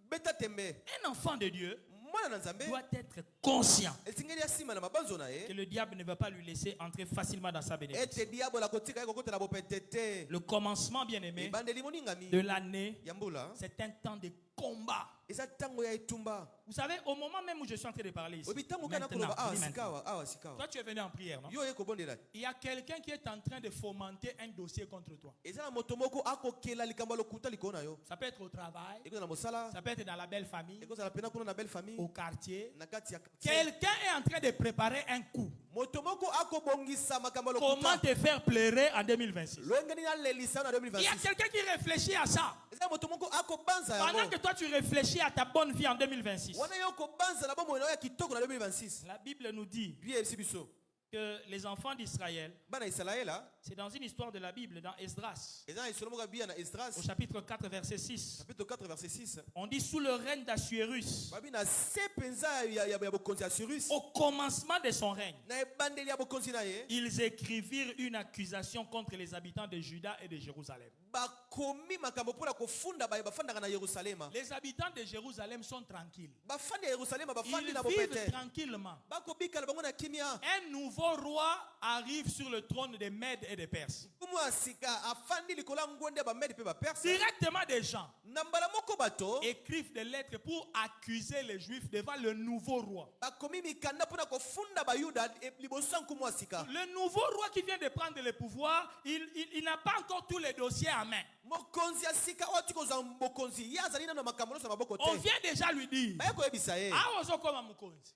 beta tembe.
Un enfant de Dieu
Mwana na nzambe.
doit être conscient
Esingeli asima na mabanzo na
que
ye.
le diable ne va pas lui laisser entrer facilement dans sa bénédiction.
Ete diabo la kotika ye kokotela bopete te.
Le commencement, bien aimé,
Ebandeli moningami.
de l'année,
Yambula.
c'est un temps de combat.
Eza tango ya etumba.
Vous savez, au moment même où je suis en train de parler ici,
Obi tango kana
maintenant,
koloba awa
dis maintenant.
sikawa awa sikawa.
Toi, tu es venu en prière, non?
Yo ye kobondela.
Il y a quelqu'un qui est en train de fomenter un dossier contre toi.
Eza na moto moko akokela likambo lokuta likona yo.
Ça peut être au travail,
Eko na mosala.
ça peut être dans la belle famille,
Eko za pena kuna na belle famille.
au quartier.
Na kati ya quartier.
Quelqu'un est en train de préparer un coup.
Moto moko akobongisa makambo
Comment
lokuta.
te faire pleurer en 2026?
Loengani na lelisa na
Il y a
2026.
quelqu'un qui réfléchit à ça.
Eza moto moko akobanza
Pendant
yango.
que toi tu réfléchis à ta bonne vie en 2026.
Wana yo kobanza na bomo na ya kitoko na 2026.
La Bible nous dit
Lui esi biso.
que les enfants d'Israël,
Bana Israela.
c'est dans une histoire de la Bible, dans Esdras,
Eza isolomo ka bia na
au
Esdras.
chapitre 4, verset 6.
Chapitre 4 verset 6.
On dit sous le règne d'Assuérus,
Babi na se penza ya bokonzi ya Cyrus.
au commencement de son règne,
Na ebandeli ya bokonzi na ye.
ils écrivirent une accusation contre les habitants de Juda et de Jérusalem.
Bakomi makambo pona kofunda ba bafanda na Yerusalema.
Les habitants de Jérusalem sont tranquilles.
Bafanda ya Yerusalema
Ils
bafandi na
vivent
bopete.
tranquillement.
Bakobika na bango na kimia.
Un nouveau roi arrive sur le trône des Mèdes et des Perses.
Kumu asika afandi likola ngonde ba medi pe ba perse.
Directement des gens
Nambala moko bato.
écrivent des lettres pour accuser les Juifs devant le nouveau roi.
Bakomi mikanda pona kofunda ba Yuda liboso kumu asika.
Le nouveau roi qui vient de prendre le pouvoir, il n'a pas encore tous les dossiers en main.
Mokonzi asika wati ko za mokonzi ya zalina na makambo na maboko
On
te.
vient déjà lui dire,
Ba ko ebisa ye.
ah ozokoma mukonzi.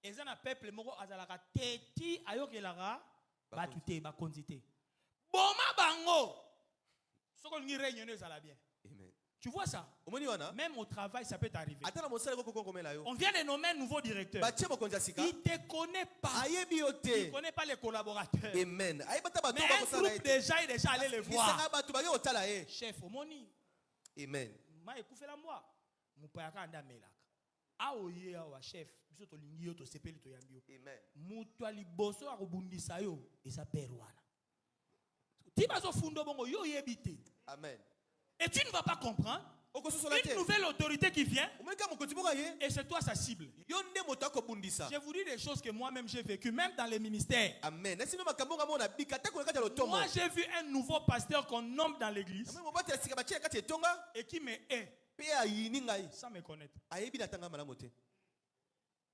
Eza na peuple moko azalaka teti ayokelaka batute bakonzi te. Boma bango. Soko ngi réunion ezala bien.
Amen.
Tu vois ça?
Omoni wana?
Même au travail, ça peut t'arriver.
Ata na mosala ko kokomela yo.
On vient de nommer un nouveau directeur.
Bache mokonzi asika.
Il ne te connaît pas.
Ayebi yo
Il
te.
ne connaît pas les collaborateurs.
Amen. Ayebata bato
Mais
ba
un
kosala
groupe
ye.
déjà est déjà allé les voir.
Bisanga bato ba yo otala ye.
Chef, omoni.
Amen.
Ma ekufela moi. Mupayaka anda melaka. Aoye awa chef. Biso to lingi yo to sepeli to yambi yo.
Amen.
Mutu aliboso akobundisa yo esa perwana. Tibazo fundo bongo yo yebite.
Amen.
Et tu ne vas pas comprendre.
Okososola te.
Une nouvelle autorité qui vient
Omeka mokonzi boka ye.
et c'est toi sa cible.
Yo nde moto akobundisa.
Je vous dis des choses que moi-même j'ai vécues, même dans les ministères.
Amen. Nasi no makambo ngamo na bika ta ko kati ya lotombo.
Moi j'ai vu un nouveau pasteur qu'on nomme dans l'église
Amen mobati ya sika bachi kati etonga.
et qui me hait
Pe ayini ngai.
sans me connaître.
Ayebi na tanga malamu te.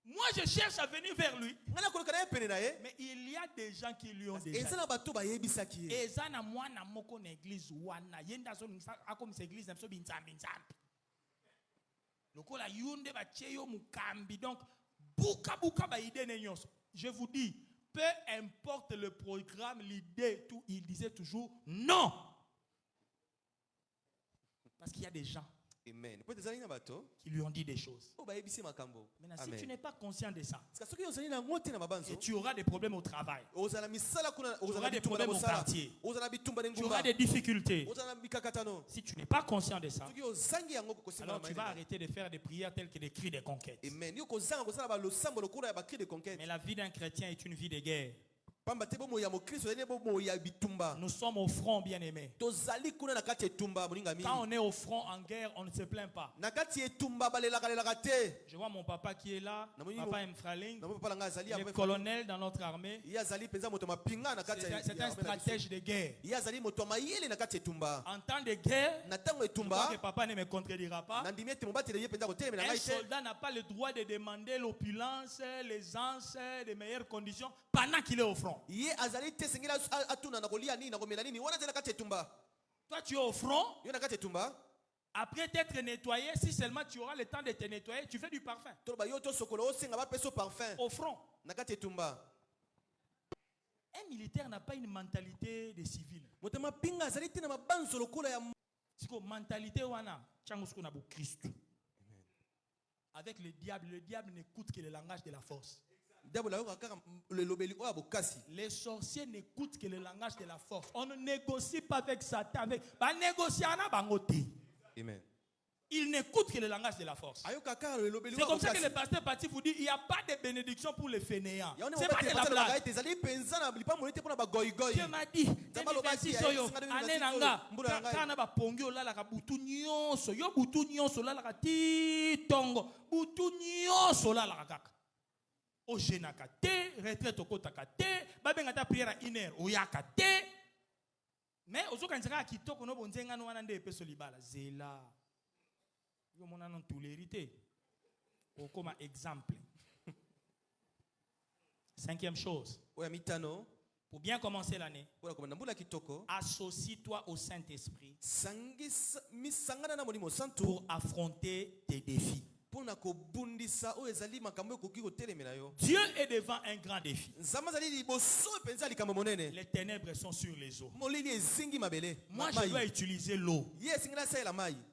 Moi, je cherche à venir vers lui.
Nga nakoluka na ye pene na ye.
Mais il y a des gens qui lui ont déjà
Eza na bato bayebisaki ye.
eza na mwana moko na église wana yenda so akomisa église na biso binzambi nzambi lokola yunde batie yo mukambi. Donc buka ba idée ne nyonso. Je vous dis, peu importe le programme, l'idée, tout, il disait toujours non, parce qu'il y a des gens
Amen. Peut ezali na bato
qui lui ont dit des choses.
o bayebisi makambo.
Maintenant, si tu n'es pas conscient de ça,
Parce que soki ozali na ngote na mabanzo.
et tu auras des problèmes au travail,
Ozala misala kuna
tu auras
ozala
des
bitumba na
problèmes au
mosala.
quartier,
Ozala bitumba na
tu auras
ngumba.
des difficultés.
Ozala mikakatano.
Si tu n'es pas conscient de ça,
Soki ozangi yango kokosinga na
alors tu vas
maina.
arrêter de faire des prières telles que des cris de conquête.
Amen. Yo kozanga kosala ba losambo lokula ya bakri de conquête.
Mais la vie d'un chrétien est une vie de guerre.
Pamba te bomo ya mokristo ezali bomo ya bitumba.
Nous sommes au front, bien-aimés.
Tozali kuna na kati etumba moninga mi.
Quand on est au front en guerre, on ne se plaint pas.
Na kati etumba balelaka te.
Je vois mon papa qui est là, papa Mfraling,
Na papa langa azali
il est
après.
colonel dans notre armée.
Ya azali penza moto mapinga na kati ya.
C'est un stratège de guerre.
Ya azali moto mayele na kati etumba.
En temps de guerre,
Na tango
je
etumba.
crois que papa ne me contredira pas.
Na ndimi ete mobati ye penza kotelema na
Un
ngai te.
soldat n'a pas le droit de demander l'opulence, l'aisance, les meilleures conditions pendant qu'il est au front.
Ye azali te sengela atuna na kolia nini na komela nini wana zela kati etumba.
Toi, tu es au front.
Yo na kati etumba.
Après t'être nettoyé, si seulement tu auras le temps de te nettoyer, tu fais du parfum.
Toloba yo to sokolo osenga ba peso parfum.
Au front.
Na kati etumba.
Un militaire n'a pas une mentalité de civil.
Moto mapinga azali te na mabanzo lokola ya.
C'est que mentalité wana, tchangosko na Christ. Avec le diable n'écoute que le langage de la force.
Les
sorciers n'écoutent que le langage de la force. On ne négocie pas avec Satan.
Amen.
Il n'écoute que le langage de la force. C'est comme ça que le pasteur parti vous dit il n'y a pas de bénédiction pour les fainéants. C'est pas de la blague. Dieu m'a dit, 2026 soyo, année nanga, kana ba pongyo la ka butu nyonso, yo butu nyonso la ka ti tongo, butu nyonso la kaka. O jenaka te, retraite okotaka te, babenga ta prière à 1 heure, oyaka te. Mais ozokanzaka kitoko no bonzenga no wana nde peso libala zela. Yo mona non tout l'hérité. Comme exemple. 5e chose. Pour bien commencer l'année, associe-toi au Saint-Esprit pour affronter tes défis. Dieu est devant un grand défi. Les ténèbres sont sur les eaux. Moi, je dois utiliser l'eau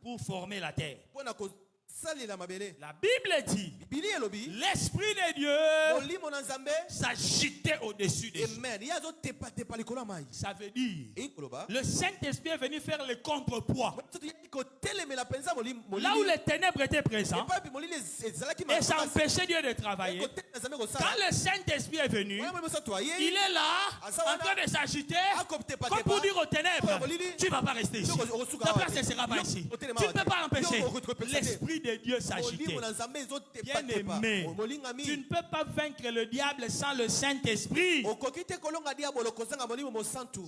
pour former la terre. La Bible dit l'Esprit de Dieu s'agitait au-dessus des eaux. Ça veut dire le Saint-Esprit est venu faire le contrepoids. Là où les ténèbres étaient présentes et ça empêchait Dieu de travailler, quand le Saint-Esprit est venu, il est là en train de s'agiter comme pour dire aux ténèbres, tu ne vas pas rester ici, ta place ne sera pas ici, tu ne peux pas empêcher l'Esprit de Dieu s'agiter. Bien aimé, tu ne peux pas vaincre le diable sans le Saint-Esprit.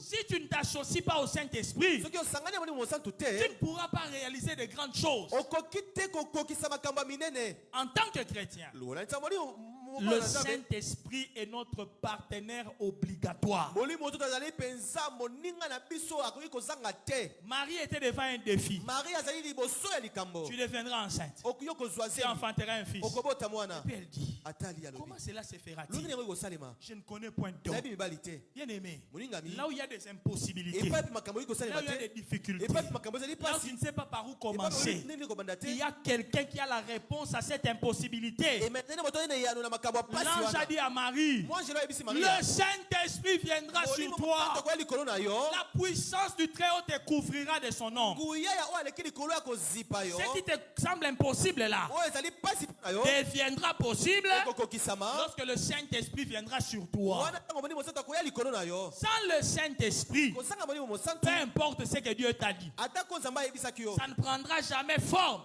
Si tu ne t'associes pas au Saint-Esprit, tu ne pourras pas réaliser de grandes choses. En tant que chrétien, le Saint-Esprit est notre partenaire obligatoire. Marie était devant un défi. Tu deviendras enceinte. Tu enfanteras un fils. Et puis elle dit, comment cela se fera-t-il? Je ne connais point d'homme. Bien aimé, là où il y a des impossibilités, là où il y a des difficultés, là où tu ne sais pas par où commencer, il y a quelqu'un qui a la réponse à cette impossibilité. L'ange a dit à Marie, le Saint-Esprit viendra sur toi. La puissance du Très-Haut te couvrira de son ombre. Ce qui te semble impossible là deviendra possible lorsque le Saint-Esprit viendra sur toi. Sans le Saint-Esprit, peu importe ce que Dieu t'a dit, ça ne prendra jamais forme.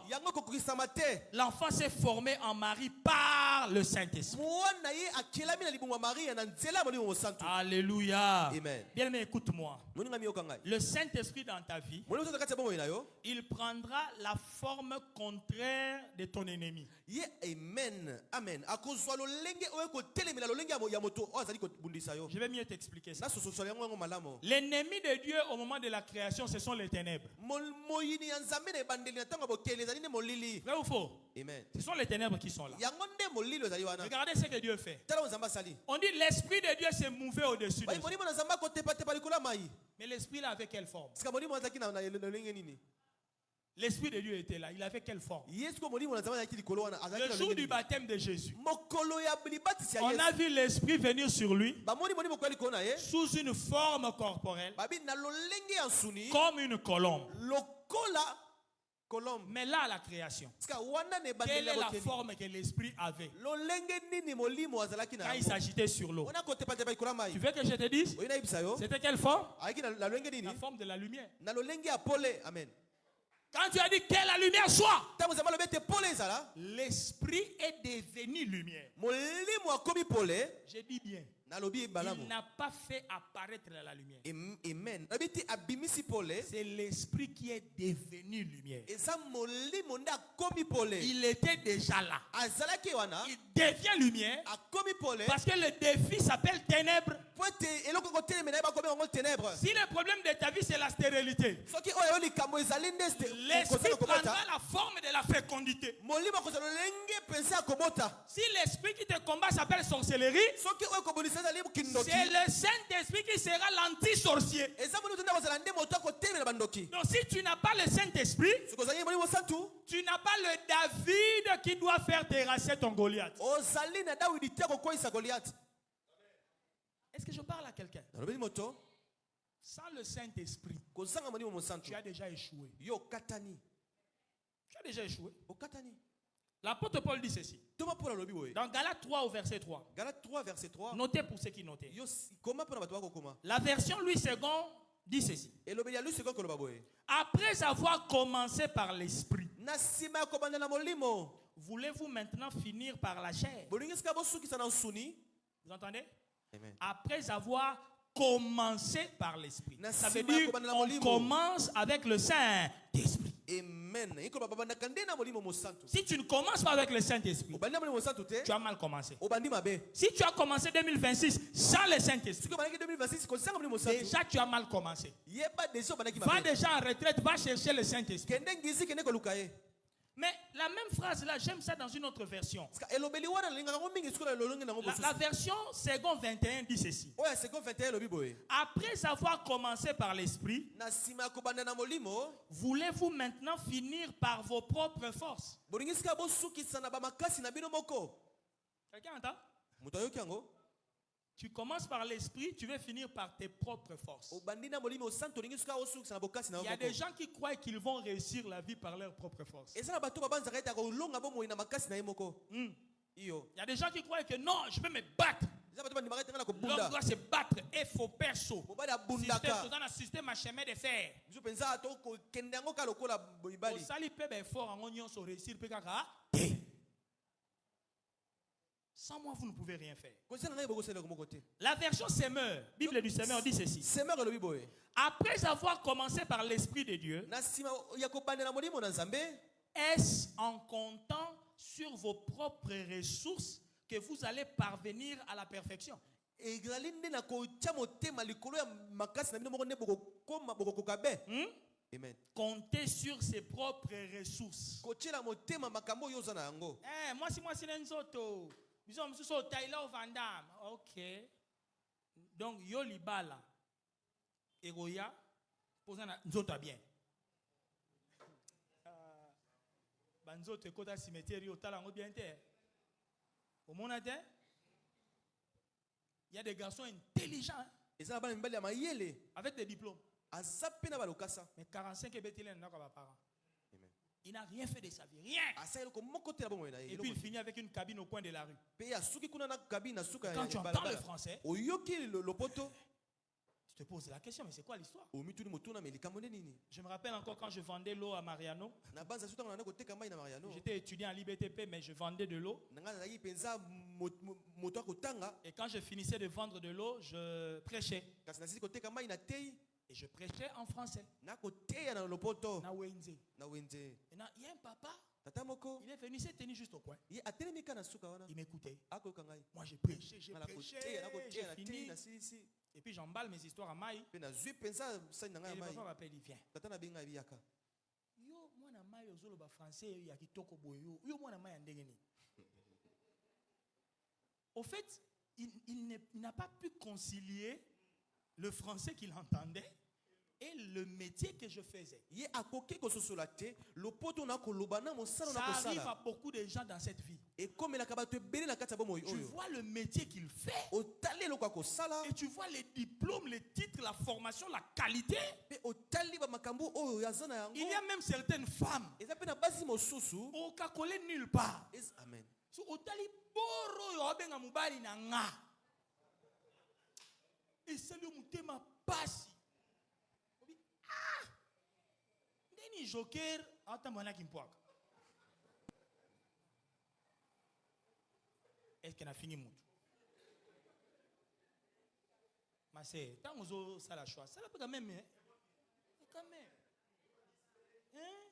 L'enfant s'est formé en Marie par le Saint-Esprit. Saint-Esprit.
mwana ye akelami na libungu ya Maria na nzela ya molimo mosantu.
Alléluia.
Amen.
Bien aimé, écoute-moi.
Moninga miyoka ngai.
Le Saint-Esprit dans ta vie,
Molimo mosantu kati ya bomoi na yo.
il prendra la forme contraire de ton ennemi.
Ye amen. Amen. Akozwa lolenge oyo kotelemela lolenge ya moto oyo azali kobundisa yo.
Je vais mieux t'expliquer ça.
Na soso yango yango malamo.
L'ennemi de Dieu au moment de la création, ce sont les ténèbres.
Moyini ya nzambe na ebandeli na ntango bokele ezali nde molili.
Vrai ou faux?
Amen.
Ce sont les ténèbres qui sont là.
Yango nde molili ezali wana.
Regardez ce que Dieu fait.
Tala nzambe asali.
On dit l'Esprit de Dieu s'est mouvé au-dessus de
Bayi
Dieu.
molimo na nzambe akotepatepa likolo ya mai.
Mais l'Esprit là avait quelle forme?
Sika molimo azalaki na lolenge nini?
L'Esprit de Dieu était là. Il avait quelle forme?
Yesu ko molimo na nzambe azalaki likolo wana azalaki
Le
na
jour
lolenge
du
nini?
baptême de Jésus,
Mokolo ya libatisi ya
on
Yesu.
a vu l'Esprit venir sur lui
Bamoni molimo kwa likolo na ye.
sous une forme corporelle,
Babi na lolenge ya nsuni.
comme une colombe.
Lokola kolombe.
Mais là, à la création,
Sika wana ne
quelle
bandeli
est la
bokeni.
forme que l'Esprit avait
Lolenge nini molimo azalaki na
quand il
yango.
s'agitait sur l'eau?
On a kotepatepa likolo ya mai.
Tu veux que je te dise?
Oyina ibisa yo.
C'était quelle forme?
Ayaki na lolenge nini?
La forme de la lumière.
Na lolenge ya pole. Amen.
Quand tu as dit que la lumière soit,
Tango nzambe alobi ete pole ezala.
l'Esprit est devenu lumière.
Molimo akomi pole.
Je dis bien.
Nalobi balamu.
Il n'a pas fait apparaître la lumière.
Amen. Nalobi te abimisi pole.
C'est l'Esprit qui est devenu lumière.
Eza molimo nde akomi pole.
Il était déjà là.
Azalaki wana.
Il devient lumière
Akomi pole.
parce que le défi s'appelle ténèbres.
Po ete eloko kotelemela ye bakomi yango ténèbres.
Si le problème de ta vie c'est la stérilité,
Soki oyo likambo ezali nde
l'Esprit prendra la forme de la fécondité.
molimo akozala lolenge mpenza akobota.
Si l'Esprit qui te combat s'appelle sorcellerie,
Soki oyo kobundisa ezali kindoki.
c'est le Saint-Esprit qui sera l'anti-sorcier.
Eza molimo nde akozala nde moto akotelemela bandoki.
Donc si tu n'as pas le Saint-Esprit,
Soki ozali molimo santu.
tu n'as pas le David qui doit faire terrasser ton Goliath.
Ozali na Dawidi te akokweyisa Goliath.
Est-ce que je parle à quelqu'un?
Nalobeli moto.
Sans le Saint-Esprit,
Kozanga molimo mosantu.
tu as déjà échoué.
Yo katani.
Tu as déjà échoué.
Okatani.
L'apôtre Paul dit ceci.
Toma pona lobi boye.
Dans Galates 3 au verset 3.
Galates 3 verset 3.
Notez pour ceux qui notaient.
Yo koma pona bato bako koma.
La version Louis II dit ceci.
Elobeli ya Louis II koloba boye.
Après avoir commencé par l'esprit,
Na sima ya kobanda na molimo.
voulez-vous maintenant finir par la chair?
Bolingi sika bosukisa na nsuni.
Vous entendez?
Amen.
Après avoir commencé par l'esprit. Ça veut
Nasima
dire
kobanda na
on
molimo.
commence avec le Saint-Esprit.
Amen. Ikoba babanda kande na molimo mosantu.
Si tu ne commences pas avec le Saint-Esprit,
Obandi na molimo mosantu te.
tu as mal commencé.
Obandi mabe.
Si tu as commencé 2026 sans le Saint-Esprit,
Siko banaki 2026 kozanga molimo mosantu.
déjà tu as mal commencé.
Yeba deso banaki
Va
mabe.
déjà en retraite, va chercher le Saint-Esprit.
Kende ngizi kende koluka ye.
Mais la même phrase là, j'aime ça dans une autre version.
Sika elobeli wana linga ngo mingi siko na lolongi na ngo
La
bosusu.
version second 21 dit ceci.
Oya second 21 lobi boye.
Après avoir commencé par l'esprit,
Na sima kobanda na molimo.
voulez-vous maintenant finir par vos propres forces?
Bolingi sika bosukisa na bamakasi na bino moko.
Quelqu'un entend?
Muto ayoki yango.
Tu commences par l'esprit, tu veux finir par tes propres forces.
Obandi na molimo santo lingi sika osukisa na bokasi na
Il y a
moko.
des gens qui croient qu'ils vont réussir la vie par leurs propres forces.
Eza na bato babanzaka ete akolonga bomoi na makasi na ye moko. Iyo.
Il y a des gens qui croient que non, je peux me battre.
Eza bato bandimaka ete nga na
L'homme
kobunda.
doit se battre et faut perso.
Mobali
Système
abundaka.
dans un système à chemin de fer.
Biso penza to kokende yango ka lokola
Au
boibali.
sali peut être fort en oignon sur réussir peut kaka. Sans moi, vous ne pouvez rien faire.
Kosia na ngai bokosela ko moko te.
La version Semeur, Bible du Semeur dit ceci.
Semeur elobi boye.
Après avoir commencé par l'Esprit de Dieu,
Na sima ya kobanda na molimo na Nzambe.
est-ce en comptant sur vos propres ressources que vous allez parvenir à la perfection?
Ezali nde na kotia motema likolo ya makasi na bino moko nde bokokoma bokokoka be. Amen.
Comptez sur ses propres ressources.
Kotiela motema makambo oyo oza na yango.
Moi si nenzoto. Bisons mususu Taylor Van Damme. OK. Donc yo libala. Egoya posana nzoto bien. Banzoto ekota cimetière yo tala ngo bien te. Au monde te. Il y a des garçons intelligents
Eza na bana mibali ya mayele.
avec des diplômes.
Aza pe na balokasa.
Mais 45 ebetile na kwa parents.
Amen.
Il n'a rien fait de sa vie, rien.
Asa eloko moko te na bomoi na ye.
Et puis il finit avec une cabine au coin de la rue.
Pe ya suki kuna na kabine na suka
Quand tu
ya
entends le
balabala.
français,
Oyoki lopoto.
tu te poses la question, mais c'est quoi l'histoire?
Omituni motuna me likambo nde nini?
Je me rappelle encore quand je vendais l'eau à Mariano.
Na banza suta na koteka mai na Mariano.
J'étais étudiant à l'IBTP, mais je vendais de l'eau.
Nanga nazaki penza moto akotanga
Et quand je finissais de vendre de l'eau, je prêchais.
kasi nasili koteka mai na tei
Et je prêchais en français.
nakoteya na lopoto
Na wenze.
na wenze
Et il y a un papa,
tata moko
il est venu, il s'est tenu juste au coin.
ye atelemi ka na suka wana
Il m'écoutait.
akoyoka ngai
Moi, j'ai prêché, j'ai
nga
prêché,
nakoteya nakoteya
j'ai
na tei
fini.
nasilisi
Et puis j'emballe mes histoires à maille.
mpe nazwi mpenza sani na ngai
Et
ya
le
mai
papa m'appelle, il vient.
tata na benga ebiyaka
Yo, moi na maille ozoloba français ya kitoko boyo. Yo, moi na maille ndenge ni. Au fait, il n'a pas pu concilier le français qu'il entendait et le métier que je faisais.
ye akoki kososola te lopoto na koloba na mosala
Ça
na
arrive à
kosala
beaucoup de gens dans cette vie.
ekomelaka bato ebele na kati ya bomoi
Tu
oyo
vois le métier qu'il fait
otali eloko ya kosala
et tu vois les diplômes, les titres, la formation, la qualité.
mpe otali bamakambo oyo aza na
Il y
yango
a même certaines femmes
eza mpe na basi mosusu
au cas collé nulle part.
amen
So otali boro yo abenga mubali na nga. Et sali mutema pasi. Obi ah. Ndeni joker ata mwana kimpwaka. Est-ce qu'on a fini mutu? Ma sœur, tant que ça la choix, ça la peut quand même, hein? Quand même. Hein?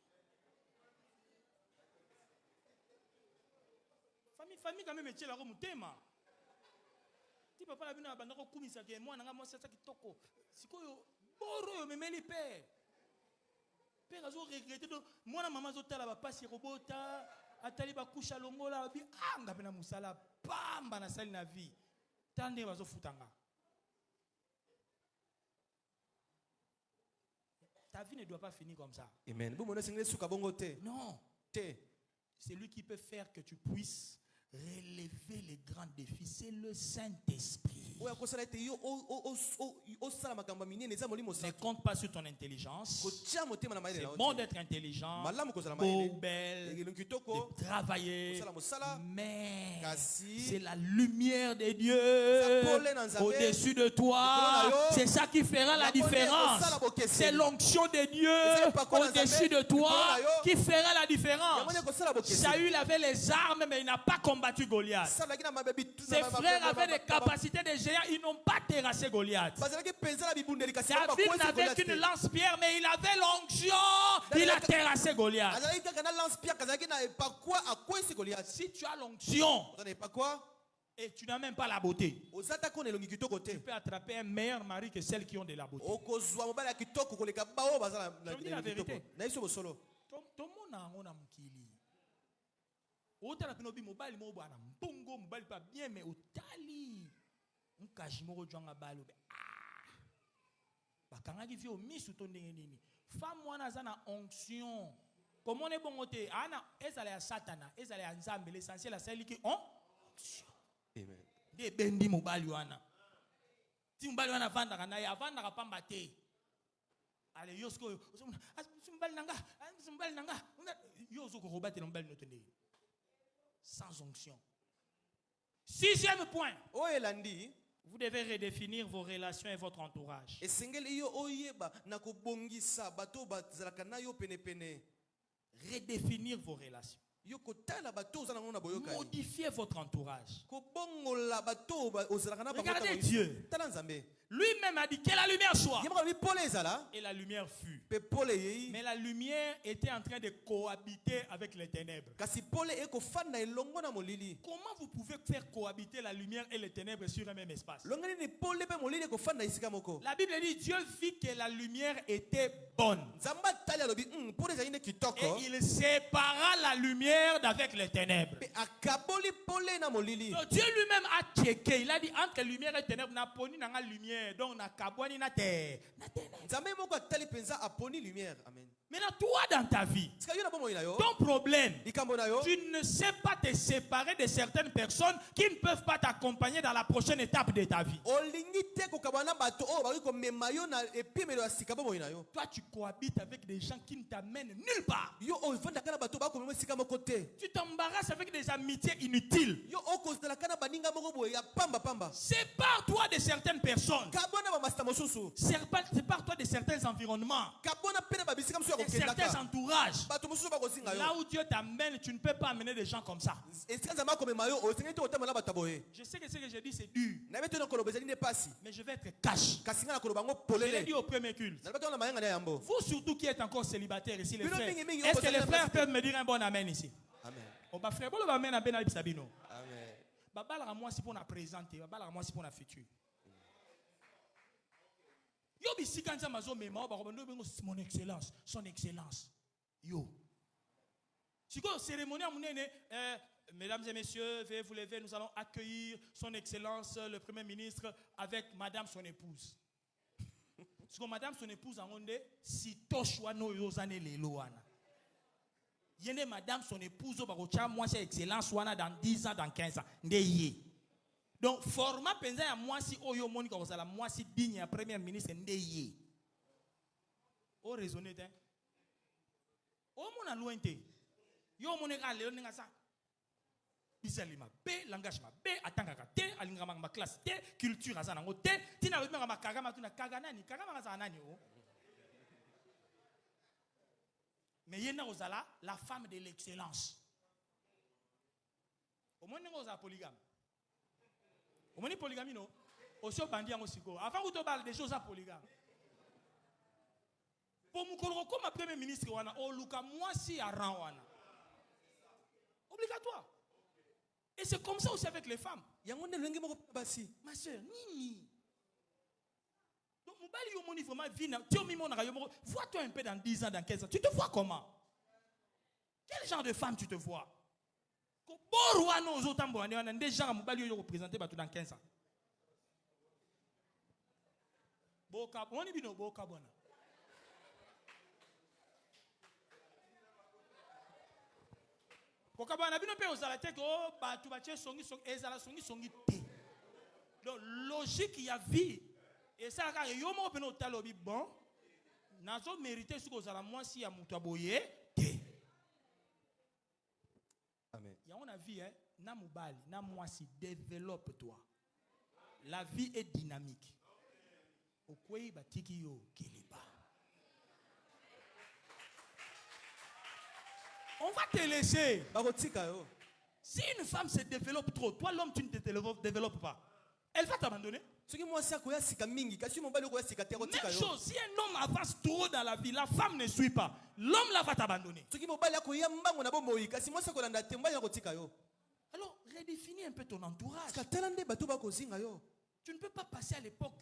Famille quand même est là comme thème. Si papa la bina banda ko kumisa ke moi nanga moi ça kitoko. Sikoyo boro yo memeli père. Père azo regretter donc moi na maman zo tala ba pasi robota atali ba kusha longola bi anga pena musala pamba na sali na vie. Tande bazo futanga. Ta vie ne doit pas finir comme ça.
amen bomona sengeli suka bongo te
Non.
te
C'est lui qui peut faire que tu puisses relever les grands défis. C'est le Saint-Esprit.
oyo akosala ete yo osala makambo ya minene eza molimo
Ne
santu
compte pas sur ton intelligence.
kotia motema na mayele
C'est
na yo
bon
te.
d'être intelligent,
malamu kozala
beau,
mayele
belle,
elongi kitoko
de travailler.
kosala mosala
Mais
kasi
c'est la lumière de Dieu
Zapole na Nzambe.
au-dessus de toi.
Likolo na yo.
C'est ça qui fera la
Zapole
différence.
kosala bokeseni.
C'est l'onction de Dieu
Ezali pakolo na
au-dessus
Nzambe.
de toi
Likolo na yo.
qui fera la différence.
Yamone kosala bokeseni.
Saül avait les armes, mais il n'a pas combattu Goliath.
Salaki na mabebi tu-
Ses
na- na-
frères
na-
avaient
na-
des capacités de géants, ils n'ont pas terrassé Goliath.
bazalaki penza na bibundeli kasi
David
bakwesi
n'avait
Goliath
qu'une
te.
lance-pierre, mais il avait l'onction. Il a terrassé Goliath.
azalaki kaka na lance pierre kazalaki na epakwa akwesi Goliath
Si tu as l'onction
oza na epakwa
et tu n'as même pas la beauté,
oza ta kona elongi kitoko te
tu peux attraper un meilleur mari que celles qui ont de la beauté.
okozwa mobali ya kitoko koleka bao baza na
Je vous dis la
elongi kitoko
vérité.
na biso bosolo
Tomona yango na mokili. Otala pino bi mobali mo bwana mbongo mobali pas bien mais otali nkashi moko jwanga balo be ah bakangaki vi o misu to ndenge nini femme wana aza na onction comment on est bon te ana ezala ya satana ezala ya nzambe l'essentiel asali ki onction
amen
de bendi mobali wana ti mobali wana avandaka na ye avandaka pamba te ale yo sikoyo mobali nanga yo ozokokobatela mobali noto ndenge sans onction. Sixième point.
oyo elandi
Vous devez redéfinir vos relations et votre entourage.
esengeli yo oyeba na kobongisa bato bazalaka na yo penepene
Redéfinir vos relations.
yo kotala bato oza nango na boyokani
Modifier votre entourage.
kobongola bato ozalaka na bango
Regardez
ntango
Dieu.
tala nzambe
Lui-même a dit que la lumière soit.
ye moko alobi pole ezala
Et la lumière fut.
mpe pole eyei
Mais la lumière était en train de cohabiter avec les ténèbres.
kasi pole ekofanda elongo na molili
Comment vous pouvez faire cohabiter la lumière et les ténèbres sur un même espace?
longo nini pole mpe molili ekofanda esika moko
La Bible dit Dieu vit que la lumière était bonne.
nzambe atali alobi pole ezali nde kitoko
Et il sépara la lumière d'avec les ténèbres.
mpe akaboli pole na molili
Donc Dieu lui-même a checké. Il a dit entre lumière et ténèbres, n'a poni na lumière. Donc na kabwani na terre.
nzambe moko atali mpenza aponi lumière amen
Maintenant, toi dans ta vie,
sika yo na bomoi na yo
ton problème,
likambo na yo
tu ne sais pas te séparer de certaines personnes qui ne peuvent pas t'accompagner dans la prochaine étape de ta vie.
olingi te kokabwana na bato oyo bakoki komema yo na epimelo ya sika bomoi na yo
Toi, tu cohabites avec des gens qui ne t'amènent nulle part.
yo ovandaka na bato bakomema esika moko te
Tu t'embarrasses avec des amitiés inutiles.
yo okozalaka na baninga moko boye ya pamba
Sépare-toi de certaines personnes.
kabona bamasita mosusu
Sépare-toi de certains environnements.
kabona mpe na babisika mosusu ya
et certains entourages.
bato mosusu bakozinga
Là
yo
où Dieu t'amène, tu ne peux pas amener des gens comme ça.
esika nzambe akomema yo osengi te kotambola bato boye
Je sais que ce que je dis, c'est dur.
nayebi te nakoloba ezali nde pasi
Mais je vais être cash.
kasi nga nakoloba yango
Je l'ai
polele
dit au premier culte.
nalobaki wana mayanga na yambo
Vous surtout qui êtes encore célibataires ici, les
Bino
frères.
mingi mingi,
Est-ce
on
que les
peut
frères
dire
peuvent me dire un bon amen ici?
amen
Oh, bah frère, bon, le amen à Ben Ali Sabino.
amen
Babala moi si pour la présenter, babala moi si pour la future. Yo bisi kanza mazo mema, mon excellence, son excellence. Yo. Si quoi cérémonie à mon mesdames et messieurs, veuillez vous lever, nous allons accueillir son excellence le premier ministre avec madame son épouse. Si quoi madame son épouse en onde si toshwa no yozane lelo wana. Yene madame son épouse au barocha moi c'est excellence wana dans 10 ans dans 15 ans. Ndeye. Donc format penza ya moi si oyo monika kozala moi si digne ya premier ministre ndeye. O raisonner hein. O mona lointe. Yo moneka lelo ninga sa. Bisalima B langage ma B atangaka T alinga ma classe T culture azana ngo T tina lo ma kagama tuna kagana ni kagama azana nani o. Mais yena ozala la femme de l'excellence. Au moins ngo za polygame. Au moins polygamie non. Aussi bandi yango siko. Avant que tu parles des choses à polygame. Pour mukolo comme premier ministre wana o luka moi si à rang wana. Obligatoire. Et c'est comme ça aussi avec les femmes.
yango nde lolenge moko basi
Ma soeur, nini. Donc, Moubali Yomoni vraiment vina. Vois-toi un peu dans 10 ans, dans 15 ans. Tu te vois comment? Quel genre de femme tu te vois? Des gens Moubali Yo représenté dans 15 ans. Boka, on est bien Boka Bona. Boka Bona, bino pe ozala te ko ba tu ba che songi songi ezala songi songi te. Donc logique il y a vie. Et ça quand yo mo peno talobi bon. Nazo mériter ce que ozala moi si ya mutu aboye te.
amen
Il y a une vie hein, na mubali, na moi si développe-toi. La vie est dynamique. Okwei batiki yo kiliba. On va te laisser.
bakotika yo
Si une femme se développe trop, toi l'homme tu ne te développes pas. Elle va t'abandonner.
soki mwasi akoya sika mingi kasi mobali okoya sika te akotika
Même
yo
chose, si un homme avance trop dans la vie, la femme ne suit pas. L'homme là va t'abandonner.
soki mobali akoya mbango na bomoi kasi mwasi akolanda te mobali akotika yo
Alors, redéfinis un peu ton entourage.
sika tala nde bato bakozinga yo
Tu ne peux pas passer à l'époque,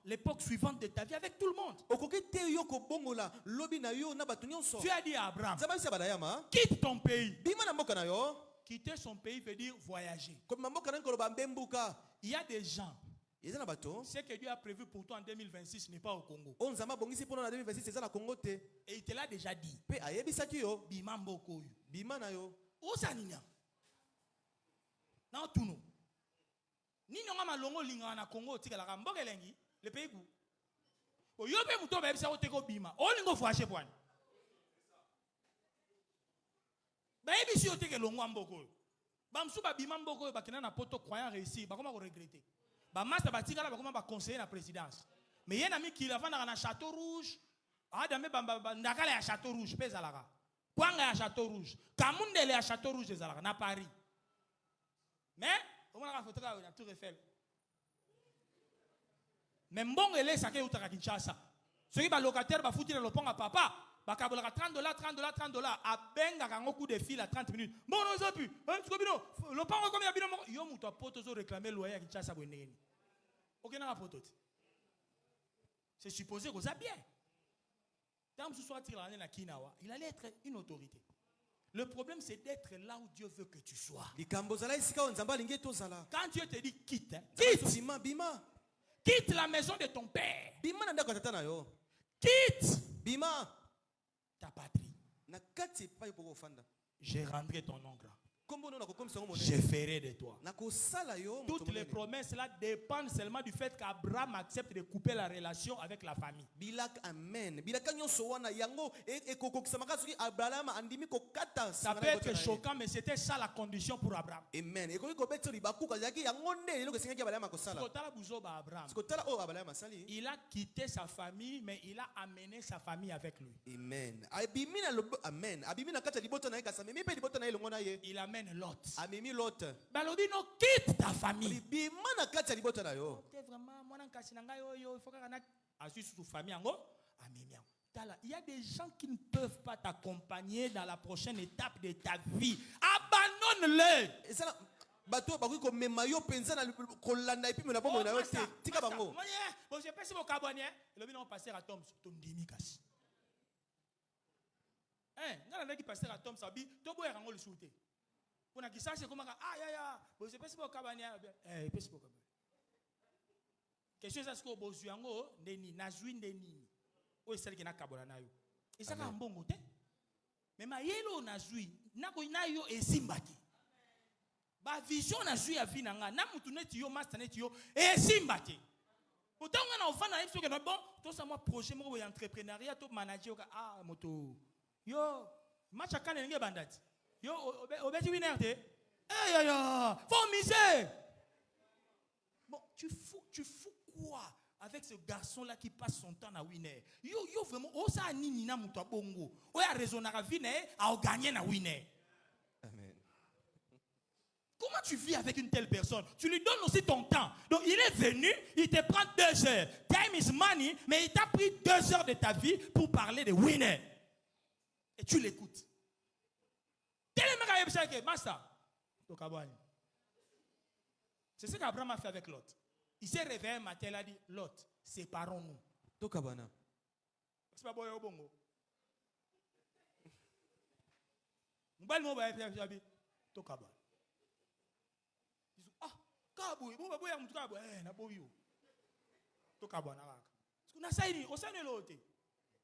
l'époque suivante de ta vie avec tout le monde.
okoki te yo kobongola lobi na yo na bato nyonso
Tu as dit à Abraham,
nzambe abisa badayama
quitte ton pays.
bima na mboka na yo
Quitter son pays veut dire voyager.
kobima mboka nani koloba mbembuka
Il y a des gens,
eza na bato
ce que Dieu a prévu pour toi en 2026 n'est pas au Congo.
oyo nzambe abongisi mpona na 2026 eza na kongo te
Et il te l'a déjà dit.
mpe ayebisaki yo
Bimambo koyo.
bima na yo
Osaninya. Na tuno. Ni nyonga malongo linga na Congo tika la kamboke lengi le pays ku. Oyobe muto ba bisa oteko bima. Olingo voyager bwana. Ba ebisi oteke longo mboko. Ba msu ba bima mboko ba kina na poto croyant réussir, ba koma ko regretter. Ba master ba tika la ba koma ba conseiller na présidence. Mais yena mi ki la vanda na Château Rouge. Adame ba ndakala ya Château Rouge pesa la ka. Kwanga ya Château Rouge. Kamundele ya Château Rouge ezalaka na Paris. Mais on a photo na Tour Eiffel. Mais mbongo ele sake utaka Kinshasa. Ceux qui ba locataire ba fouti le loponga papa, ba kabolaka $30, abenga kango coup de fil à 30 minutes. Bon non ça plus. Hein, tu comprends? Loponga comme ya bino yo muto poto zo réclamer loyer à Kinshasa bweneni. OK na photo. C'est supposé que ça bien. Tant ce soit tiré na Kinawa, il allait être une autorité. Le problème, c'est d'être là où Dieu veut que tu sois. Quand Dieu te dit quitte, hein, quitte la maison de ton père. Quitte ta patrie. Je rendrai ton nom grand.
Kombo no nakokomisa ngo monene.
je ferai de toi.
Nakosala yo moto
Toutes les
monene.
promesses là dépendent seulement du fait qu'Abraham accepte de couper la relation avec la famille.
Bilak amen. Bilaka nyonso wana yango ekokokisa makasi soki Abraham andimi kokata.
Ça peut être choquant, mais c'était ça la condition pour Abraham.
Amen. Ekoki kobetso libakuka zaki yango nde eloko esengaki Abraham akosala.
Kotala buzoba Abraham.
Sikotala o Abraham asali.
Il a quitté sa famille, mais il a amené sa famille avec lui.
Amen. Abimina lobo amen. Abimina kata libota na ekasa memi pe libota na elongo na ye.
Il amène Lot.
Amemi Lot.
Balobi no quitte ta famille.
Bimana kata libota na yo.
C'est vraiment moi nkasi nanga yo il faut kana assis sous famille yango amemi yango. Il y a des gens qui ne peuvent pas t'accompagner dans la prochaine étape de ta vie. Abandonne-les.
Et ça bato bakoki ko mema yo penza na kolanda epi mena bomo na yo te. Tika bango.
Bon je pense que kabonye le bino passer à Tom ton demi kasi. Ngala ndaki passer à Tom sabi to boya rango le souté. Pona ki sache comment ya bon je pense que kabonye pesi ko kabonye. Question ça ce que bozu yango ndeni nazwi ndeni. O esali ki na kabona na yo. Esaka mbongo te. Mais mayelo nazwi nako na yo esimbaki. Ba vision nazwi ya vie nanga na mutu neti yo master neti yo esimbaki. Pourtant on a ofana ifso que bon tout ça moi projet mo entrepreneuriat to manager moto. Yo match akane nge bandati. Yo obeti winner te. Faut miser. Bon tu fous quoi avec ce garçon-là qui passe son temps à winner? Yo vraiment, ça nini na muto bongo. O ya raisonner à winner, à gagner na winner.
Amen.
Comment tu vis avec une telle personne? Tu lui donnes aussi ton temps. Donc il est venu, il te prend 2 heures. Time is money, mais il t'a pris 2 heures de ta vie pour parler de winner. Et tu l'écoutes. C'est ce qu'Abraham a fait avec Lot. Il s'est réveillé un matin, il a dit, Lot, séparons-nous.
Tokabana.
C'est pas bon, bongo. Mbali mo ba yabi tokaba. Il dit kabu, bo ya mtu kabu na boyo. Tokaba na kaka. Kuna saini, osane lote.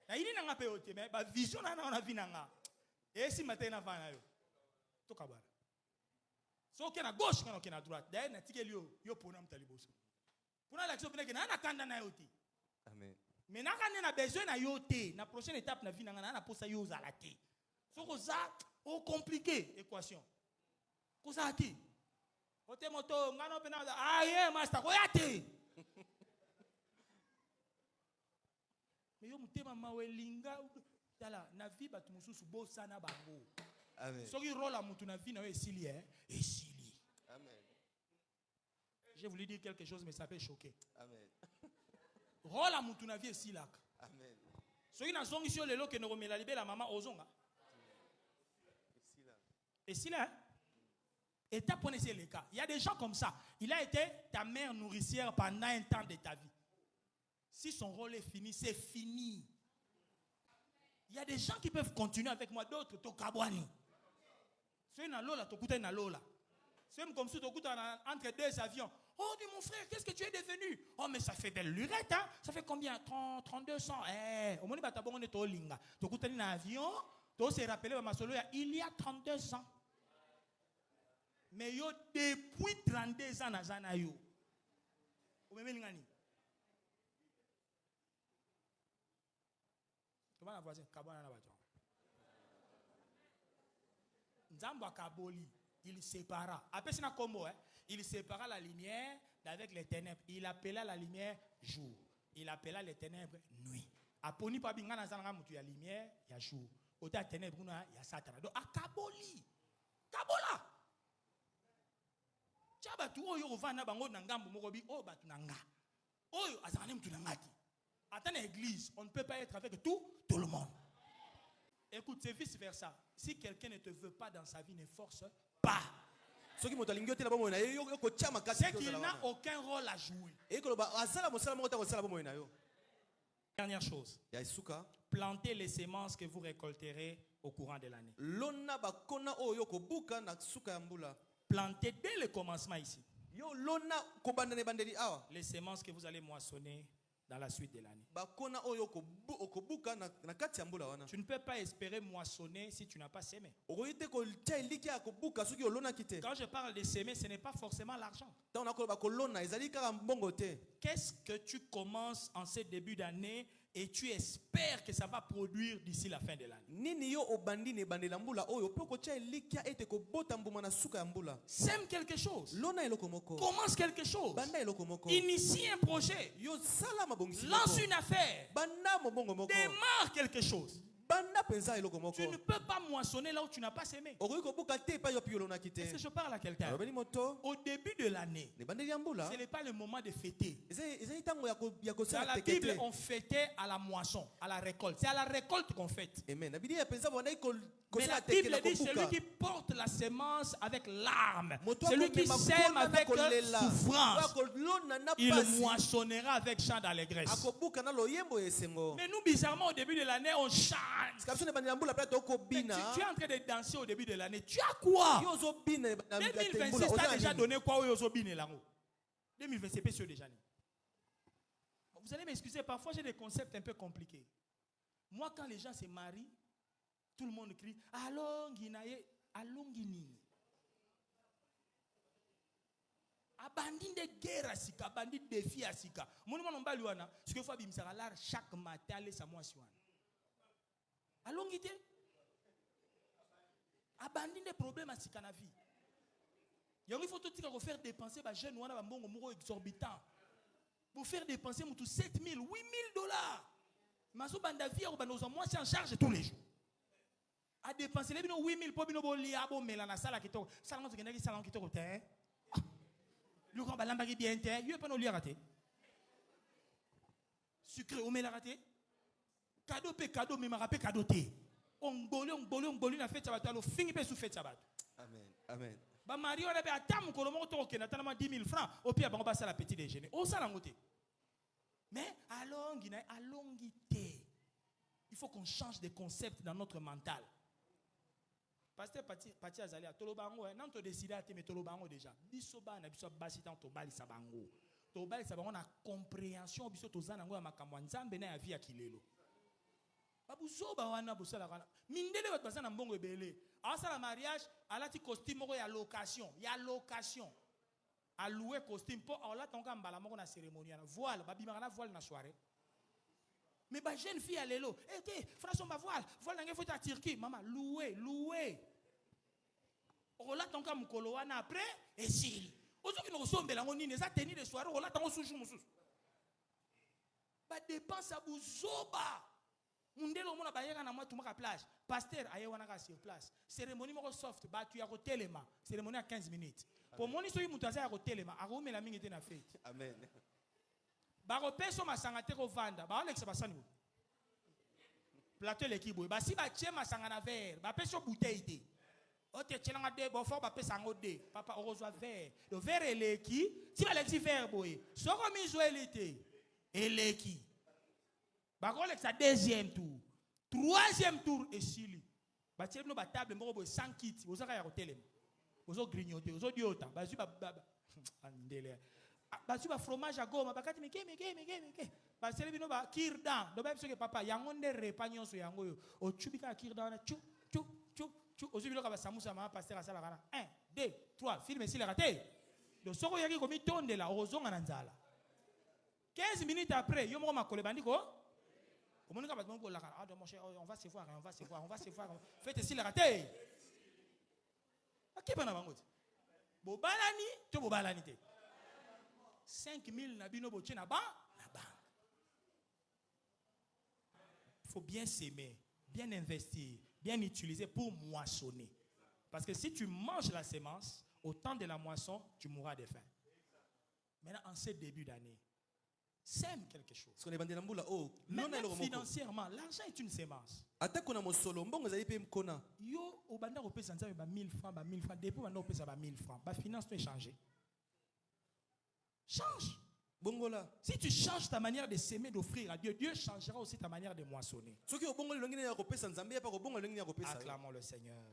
Na ini nanga pe yote, mais ba vision na vinanga. Et si matin na vana yo. Tokaba. So kena gauche kana kena droite. D'ailleurs na tikeli yo pona mtaliboso. Pona l'action pena kena na kanda na yote.
Amen.
Mais na kana na besoin na yote, na prochaine étape na vie nanga na posa yo zalate. So ko za o compliqué équation. Ko za ti. Ote moto ngano pena master ko yate. Mais yo mutema mawelinga tala na vie batu mususu bo sana bango.
Amen.
Soki rôle à mutu na vie na yo esili esili.
Amen.
J'ai voulu dire quelque chose mais ça peut choquer.
Amen.
Rôle à mutu na vie esili laka.
Amen.
Soki na zongi sio lelo ke no komela libela mama ozonga. Esili Et t'as point c'est le cas. Il y a des gens comme ça. Il a été ta mère nourricière pendant un temps de ta vie. Si son rôle est fini, c'est fini. Il y a des gens qui peuvent continuer avec moi, d'autres, tokabwani. C'est une lola, tokuta une lola. C'est comme si tokuta entre 2 avions. Oh, dis mon frère, qu'est-ce que tu es devenu? Oh, mais ça fait belle lurette, hein? Ça fait combien? 3200. Au moins, on est au linga. Tokuta un avion, tu se rappelles, il y a 32 ans. Mais yo depuis 32 ans na yo. Ou même ngani. Comment la voisin kabana na bato. Nzamba kaboli, il sépara. Après c'est na combo il sépara la lumière d'avec les ténèbres. Il appela la lumière jour. Il appela les ténèbres nuit. Aponi pa bingana zanga mutu ya lumière ya jour. Ota ténèbres na ya Satan. Donc akaboli. Kabola. Batu oyo ovana bango na ngambo moko bi o batu nanga oyo azana mtu nangati atana église on ne peut pas être avec tout le monde. Écoute, c'est vice versa. Si quelqu'un ne te veut pas dans sa vie, ne force pas. C'est qu'il n'a aucun rôle à jouer. Dernière chose, plantez les semences que vous récolterez au courant de l'année. Plantez dès le commencement ici. Les semences que vous allez moissonner dans la suite de l'année.
bakona oyo okobuka na kati ya mbula wana.
Tu ne peux pas espérer moissonner si tu n'as pas semé.
Okoyite kotia eliki ya kobuka soki olonaki te.
Quand je parle de semer, ce n'est pas forcément l'argent.
Tant nakoloba kolona ezali kaka mbongo te.
Qu'est-ce que tu commences en ce début d'année et tu espères que ça va produire d'ici la fin de l'année?
Nini yo obandi ne bandela mbula oyo pe kotia eliki ya ete kobota mbuma na suka ya mbula.
Sème quelque chose.
Lona eloko moko.
Commence quelque chose.
Banda eloko moko.
Initie un projet.
Yo sala mabongisi.
Lance une affaire.
Banda mobongo moko.
Démarre quelque chose.
Banda penza eloko moko.
Tu ne peux pas moissonner là où tu n'as pas semé.
Okoki kobuka te pa yo pi olonaki te.
Est-ce que je parle à quelqu'un?
Alobeli moto.
Au début de l'année,
Ne bandeli ya mbula.
ce n'est pas le moment de fêter.
Ezali tango ya
Dans
kosala
la
tekete.
Bible, on fêtait à la moisson, à la récolte. C'est à la récolte qu'on fête.
Amen. Na bidi ya penza bandai
Mais la
kosala tekete
Bible
na
dit celui
kobuka.
qui porte la semence avec larmes,
Moto
celui qui
akomema
sème
kona
avec
na kolela.
souffrance,
Akolona na
il
pasi.
moissonnera avec chant d'allégresse.
Akobuka na loyembo esengo.
Mais nous, bizarrement, au début de l'année, on chante.
Kapso ne bandela mbula pla toko
Mais
bina.
tu es en train de danser au début de l'année. Tu as quoi?
Yo zo bina na
2026, tu as déjà donné quoi au Yozobine là? 2026, c'est sûr déjà. Vous allez m'excuser, parfois j'ai des concepts un peu compliqués. Moi, quand les gens se marient, tout le monde crie Allons, Guinaye, allons, Guinée. Abandine de guerre à Sika, abandine de défi à Sika. Mon nom est Baluana, ce qu'il faut bimsara là chaque matin, les Samoa-Suan. Allons, Guité. Abandine des problèmes à Sika na vie. Il faut tout faire dépenser les jeunes ou un bon exorbitant. Pour faire dépenser 7 000, 8 000 dollars. Maso Bandavia ou Banoza, moi c'est en charge tous les jours. À dépenser les 8 000 pour bino liabo melana sala qui to salon qui n'est salon qui to terre. Le grand balamba qui bien terre, il pas no li raté. Sucré au mela raté. Cadeau pe cadeau mais m'a cadeau té. On boli na fête sabat, fini pe sous fête sabat.
Amen. Amen.
Ba Mario na be atam ko mo to ke na tellement 10 000 francs au pire ba ça la petit déjeuner. O ça la ngoté. Mais allongité. Il faut qu'on change de concept dans notre mental. Pasteur Pati Azali, Tolobango, non to décider à te mettre Tolobango déjà. Bisoba na biso basi tant to bali sabango. To bali sabango na compréhension biso to zanango ya makambo nzambe na ya vie ya kilelo. Babuzoba wana busala kana. Mindele bat bazana mbongo ebele. Asa la mariage, alati costume moko ya location, à louer costume pour là ton gars mbala moko na cérémonie na voile, babimaka na voile na soirée. Mais ba jeune fille à l'élo, frère ma voile n'a faut à Turquie, maman louer. Là ton gars mukolo wana après et si. Ozoki no sombela ngoni neza tenir de soirée, là ton suju mususu. Ba dépense à buzoba. Mundelo mona bayeka na moi tumaka plage. Pasteur aye wana ka sur place. Cérémonie moko soft, ba tu ya ko telema. Cérémonie à 15 minutes. Pour moni soki mutaza ya ko telema, a romela mingi te na fête.
Amen.
Ba ko peso masanga te ko vanda, ba Alex basani. Plateau l'équipe, ba si ba tie masanga na verre, ba peso bouteille te. O te tchelanga de bo fo ba pesa ngo de. Papa orozwa verre. Le verre eleki, si ba lexi verre boy. Soko mi zo elite. Eleki. Barolex à deuxième tour, troisième tour et Chili. Batie no ba table moko bo 100 kits, ozaka ya hotel. Ozo grignoter, ozo diota, bazu ba andele. Bazu ba fromage à goma, bakati meke. Basele bino ba kirdan, do ba que papa yango nde repas nyonso yango yo. O chubika kirdan na chu. Ozo bilo ka ba samusa ma pasteur asala kana. 1 2 3, film ici le raté. Do soko yaki komi tonde la ozo ngana nzala. 15 minutes après, yo moko makole bandiko. On va se voir. Faites ici le raté. Qui va Bobalani, tu bobalani. 5 000 nabino boche na banque. Il faut bien s'aimer, bien investir, bien utiliser pour moissonner. Parce que si tu manges la semence, au temps de la moisson, tu mourras de faim. Maintenant, en ce début d'année, sème quelque chose. Même financièrement, l'argent est une sémence. Yo, au banda au pesa nzambe ba 1000 francs, 1000 francs. Depuis banda au pesa ba 1000 francs. Ba finance doit changer. Change.
Bongola.
Si tu changes ta manière de s'aimer, d'offrir à Dieu, Dieu changera aussi ta manière de moissonner.
Acclamons le Seigneur.